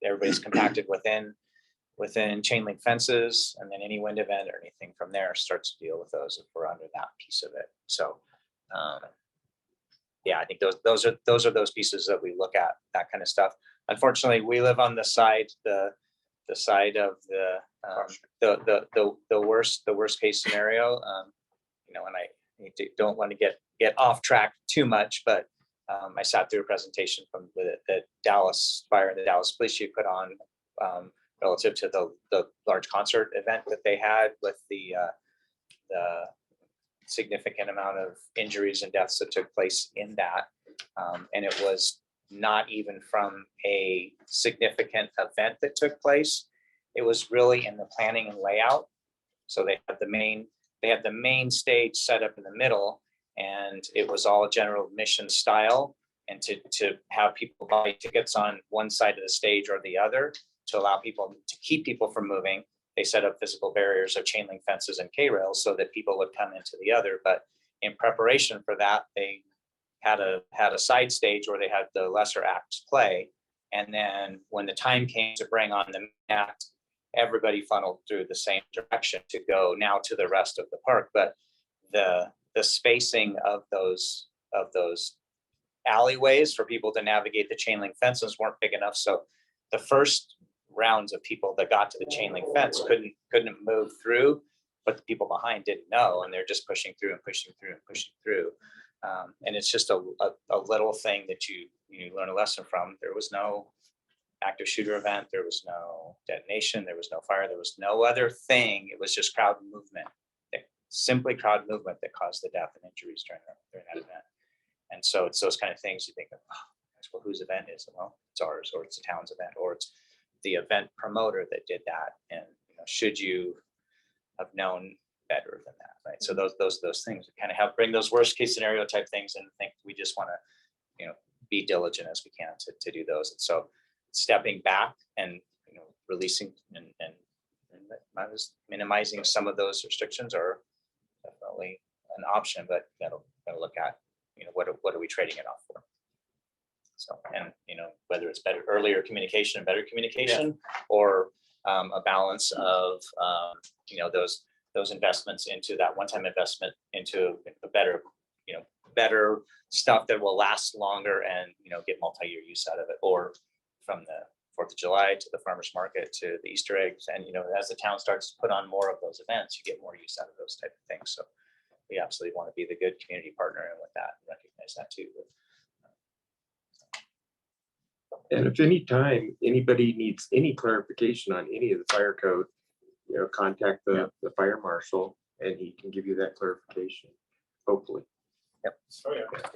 Everybody's compacted within chain link fences, and then any wind event or anything from there starts to deal with those if we're under that piece of it. So, yeah, I think those are those pieces that we look at, that kind of stuff. Unfortunately, we live on the side of the worst case scenario. And I don't want to get off track too much, but I sat through a presentation from the Dallas Fire and the Dallas Police Chief put on relative to the large concert event that they had with the significant amount of injuries and deaths that took place in that. And it was not even from a significant event that took place. It was really in the planning and layout. So they had the main stage set up in the middle, and it was all general admission style. And to have people buy tickets on one side of the stage or the other to allow people to keep people from moving, they set up physical barriers of chain link fences and K-rails so that people would come into the other. But in preparation for that, they had a side stage where they had the lesser acts play. And then when the time came to bring on the main act, everybody funneled through the same direction to go now to the rest of the park. But the spacing of those alleyways for people to navigate the chain link fences weren't big enough. So the first rounds of people that got to the chain link fence couldn't move through, but the people behind didn't know, and they're just pushing through and pushing through and pushing through. And it's just a little thing that you learn a lesson from. There was no active shooter event, there was no detonation, there was no fire, there was no other thing. It was just crowd movement, simply crowd movement that caused the death and injuries during that event. And so it's those kind of things you think of, well, whose event is it? Well, it's ours, or it's the town's event, or it's the event promoter that did that. And should you have known better than that, right? So those things kind of bring those worst case scenario type things, and think we just want to be diligent as we can to do those. And so stepping back and releasing and minimizing some of those restrictions are definitely an option, but gotta look at what are we trading it off for. So, and whether it's earlier communication and better communication, or a balance of those investments into that one-time investment into a better stuff that will last longer and get multi-year use out of it, or from the 4th of July to the farmers market to the Easter eggs. And as the town starts to put on more of those events, you get more use out of those type of things. So we absolutely want to be the good community partner, and with that, recognize that too. And if any time anybody needs any clarification on any of the fire code, contact the fire marshal, and he can give you that clarification, hopefully. Yep.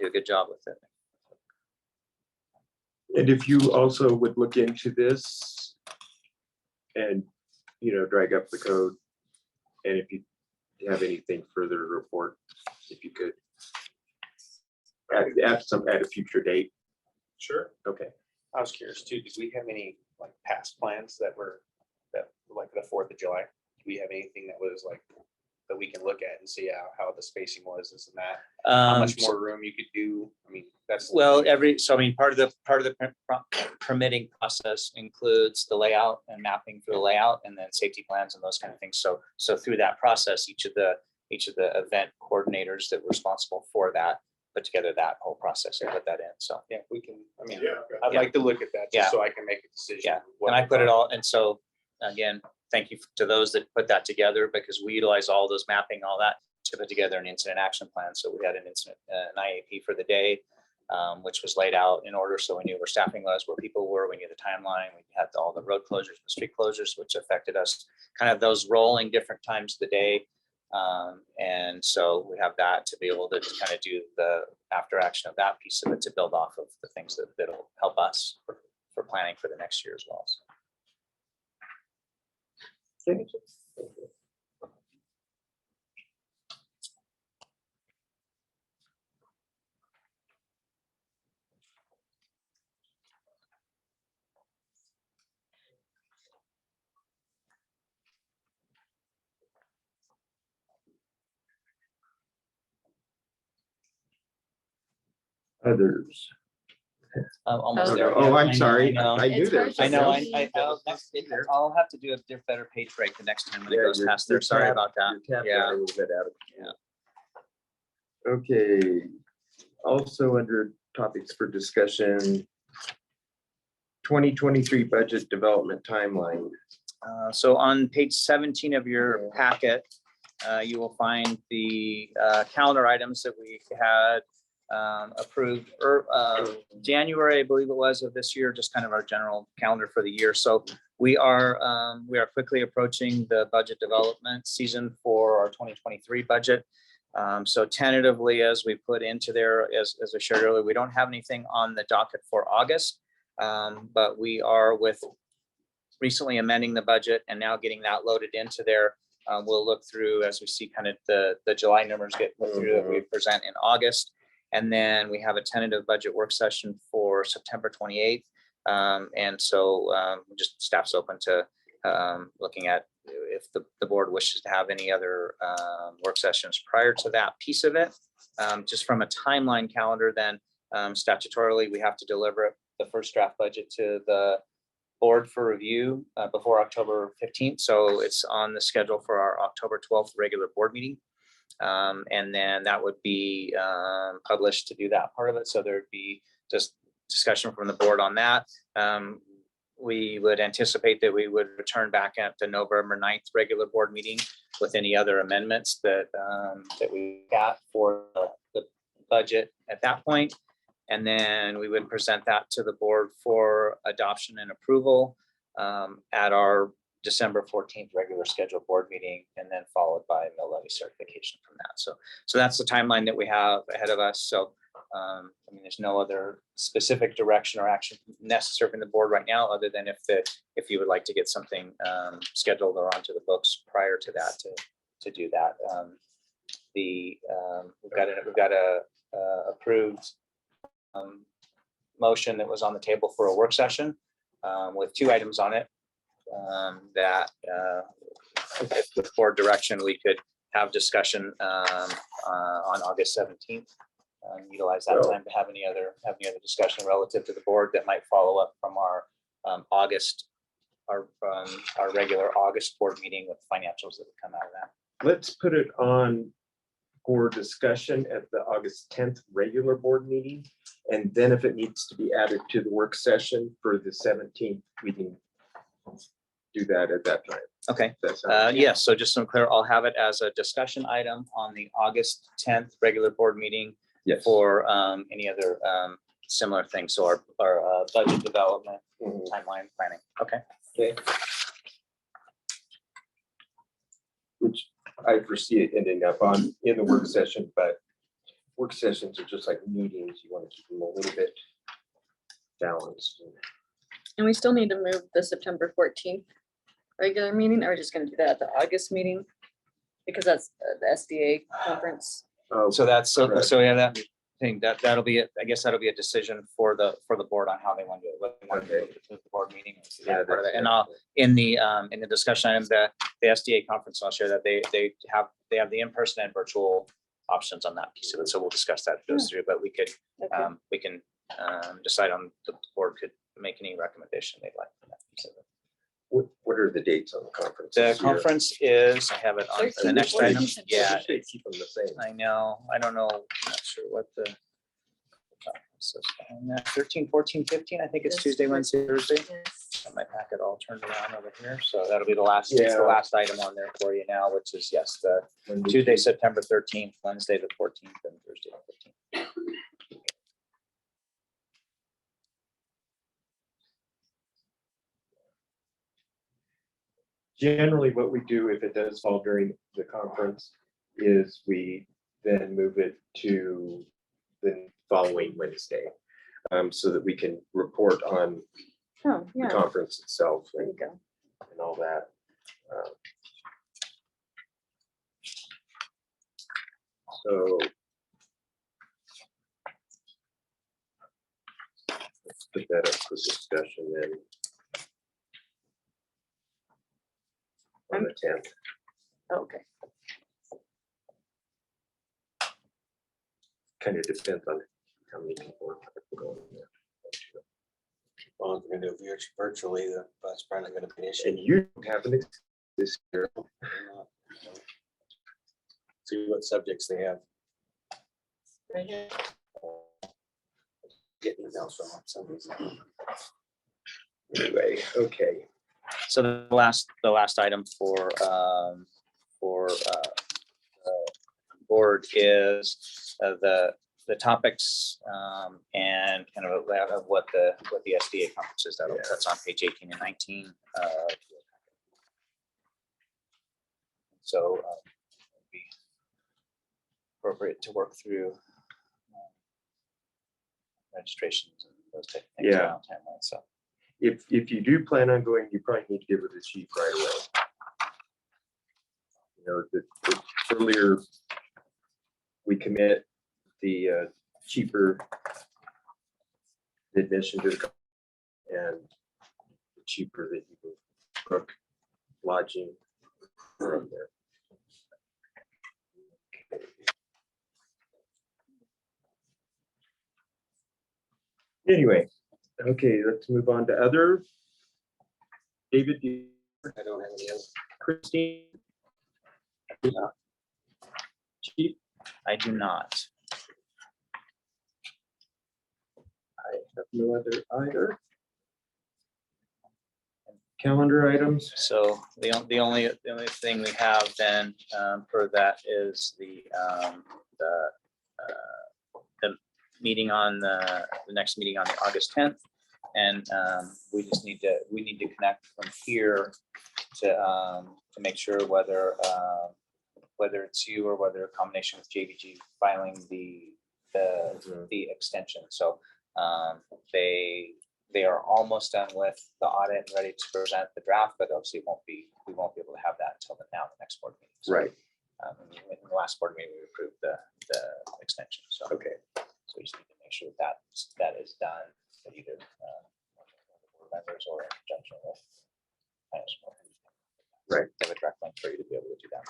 Do a good job with it. And if you also would look into this and, drag up the code, and if you have anything further to report, if you could at a future date. Sure. Okay. I was curious too, did we have any past plans that the 4th of July? Do we have anything that was that we can look at and see how the spacing was, this and that? How much more room you could do? I mean, that's part of the permitting process includes the layout and mapping for the layout, and then safety plans and those kind of things. So through that process, each of the event coordinators that were responsible for that put together that whole process and put that in. So yeah, we can. I mean, I'd like to look at that just so I can make a decision. Yeah, and I put it all. And so again, thank you to those that put that together, because we utilize all those mapping, all that, to put together an incident action plan. So we had an IAP for the day, which was laid out in order. So we knew where staffing was, where people were, we knew the timeline. We had all the road closures and street closures, which affected us, kind of those rolling different times of the day. And so we have that to be able to kind of do the after action of that piece of it, to build off of the things that'll help us for planning for the next year as well. So. Thank you. Others. Almost Oh, there. Oh, I'm I sorry. know. I knew It's there hard was to I know. something else. I'll have to do a better page break the next time when it Yeah, goes your- past there. your Sorry tab- about that. your tab Yeah. got a little bit out of control. Okay, also under topics for discussion, 2023 budget development timeline. So on page 17 of your packet, you will find the calendar items that we had approved January, I believe it was, of this year, just kind of our general calendar for the year. So we are quickly approaching the budget development season for our 2023 budget. So tentatively, as we put into there, as I shared earlier, we don't have anything on the docket for August. But we are with recently amending the budget and now getting that loaded into there. We'll look through as we see kind of the July numbers get looked through that we present in August. And then we have a tentative budget work session for September 28th. And so just staff's open to looking at if the board wishes to have any other work sessions prior to that piece of it. Just from a timeline calendar, then statutorily, we have to deliver the first draft budget to the board for review before October 15th. So it's on the schedule for our October 12th regular board meeting. And then that would be published to do that part of it. So there'd be just discussion from the board on that. We would anticipate that we would return back at the November 9th regular board meeting with any other amendments that we got for the budget at that point. And then we would present that to the board for adoption and approval at our December 14th regular scheduled board meeting, and then followed by mill levy certification from that. So that's the timeline that we have ahead of us. So I mean, there's no other specific direction or action necessary from the board right now, other than if you would like to get something scheduled or onto the books prior to that to do that. We've got a approved motion that was on the table for a work session with 2 items on it that with board direction, we could have discussion on August 17th. Utilize that time to have any other discussion relative to the board that might follow up from our August, our regular August board meeting with financials that would come out of that. Let's put it on for discussion at the August 10th regular board meeting. And then if it needs to be added to the work session for the 17th, we can do that at that time. Okay. Yes. Yes. So just so I'm clear, I'll have it as a discussion item on the August 10th regular board meeting. Yes. For any other similar things. So our budget development, timeline planning. Okay. Okay. Which I foresee it ending up on in the work session, but work sessions are just like meetings. You want to keep them a little bit balanced. And we still need to move the September 14th regular meeting, or we're just gonna do that at the August meeting? Because that's the SDA conference. So that's so we have that thing that'll be it. I guess that'll be a decision for the board on how they want to do it. Whether they want to do it at the board meeting. Yeah, Part of it. And I'll in the discussion item that the SDA conference, I'll share that they have the in-person and virtual options on that piece of it. So we'll discuss that goes through, but we could we can decide on the board could make any recommendation they'd like for that piece of it. What are the dates on the conference? The conference is, I have it on for the next item. Yeah, Keep them the same. I know. I don't know. I'm not sure what the conference is. 13, 14, 15. I think it's Tuesday, Wednesday, Thursday. Got my packet all turned around over here. So that'll be the last, it's the last item on there for you now, which is yes, the Tuesday, September 13th, Wednesday, the 14th, and Thursday, the 15th. Generally, what we do if it does fall during the conference is we then move it to the following Wednesday, so that we can report on the conference itself and all that. So let's put that up for discussion then. On the 10th. Okay. Kind of depends on how many people are going there. Well, if we're gonna do it virtually, that's probably not gonna be an issue. And you have this year. See what subjects they have. Right here. Get emails from them. Anyway, okay. So the last item for board is the topics and kind of what the SDA conference is. That's on page 18 and 19. So appropriate to work through registrations and those type of things Yeah. around timeline, so. If you do plan on going, you probably need to get with the chief right away. You know, the earlier we commit, the cheaper the admission to the co- and the cheaper that you can cook, lodging from there. Anyway, okay, let's move on to other. David, I don't have any other. Christine? Chief, I do not. I have no other either. Calendar items, So the only thing we have then for that is the meeting on the next meeting on the August 10th. And we just need to connect from here to make sure whether it's you or whether a combination with JVG filing the extension. So they are almost done with the audit and ready to present the draft, but obviously we won't be able to have that until the next board meeting. So, right, in the last board meeting, we approved the extension. So, okay, so we just need to make sure that is done, either board members or in conjunction with. finance board. Right. Have a direct link for you to be able to do that.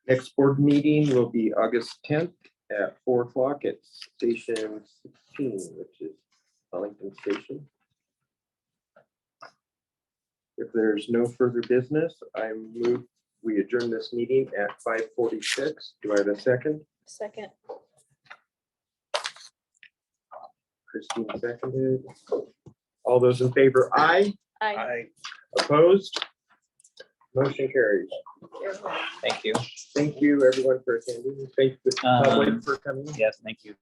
next board meeting will be August 10th at 4 o'clock at Station 16, which is Wellington Station. If there's no further business, I move we adjourn this meeting at 5:46. Do I have a second? Second. Christine seconded. All those in favor, aye. Aye. Opposed? Motion carries. Thank you. Thank you, everyone, for attending. Thank the public for coming. Yes, thank you.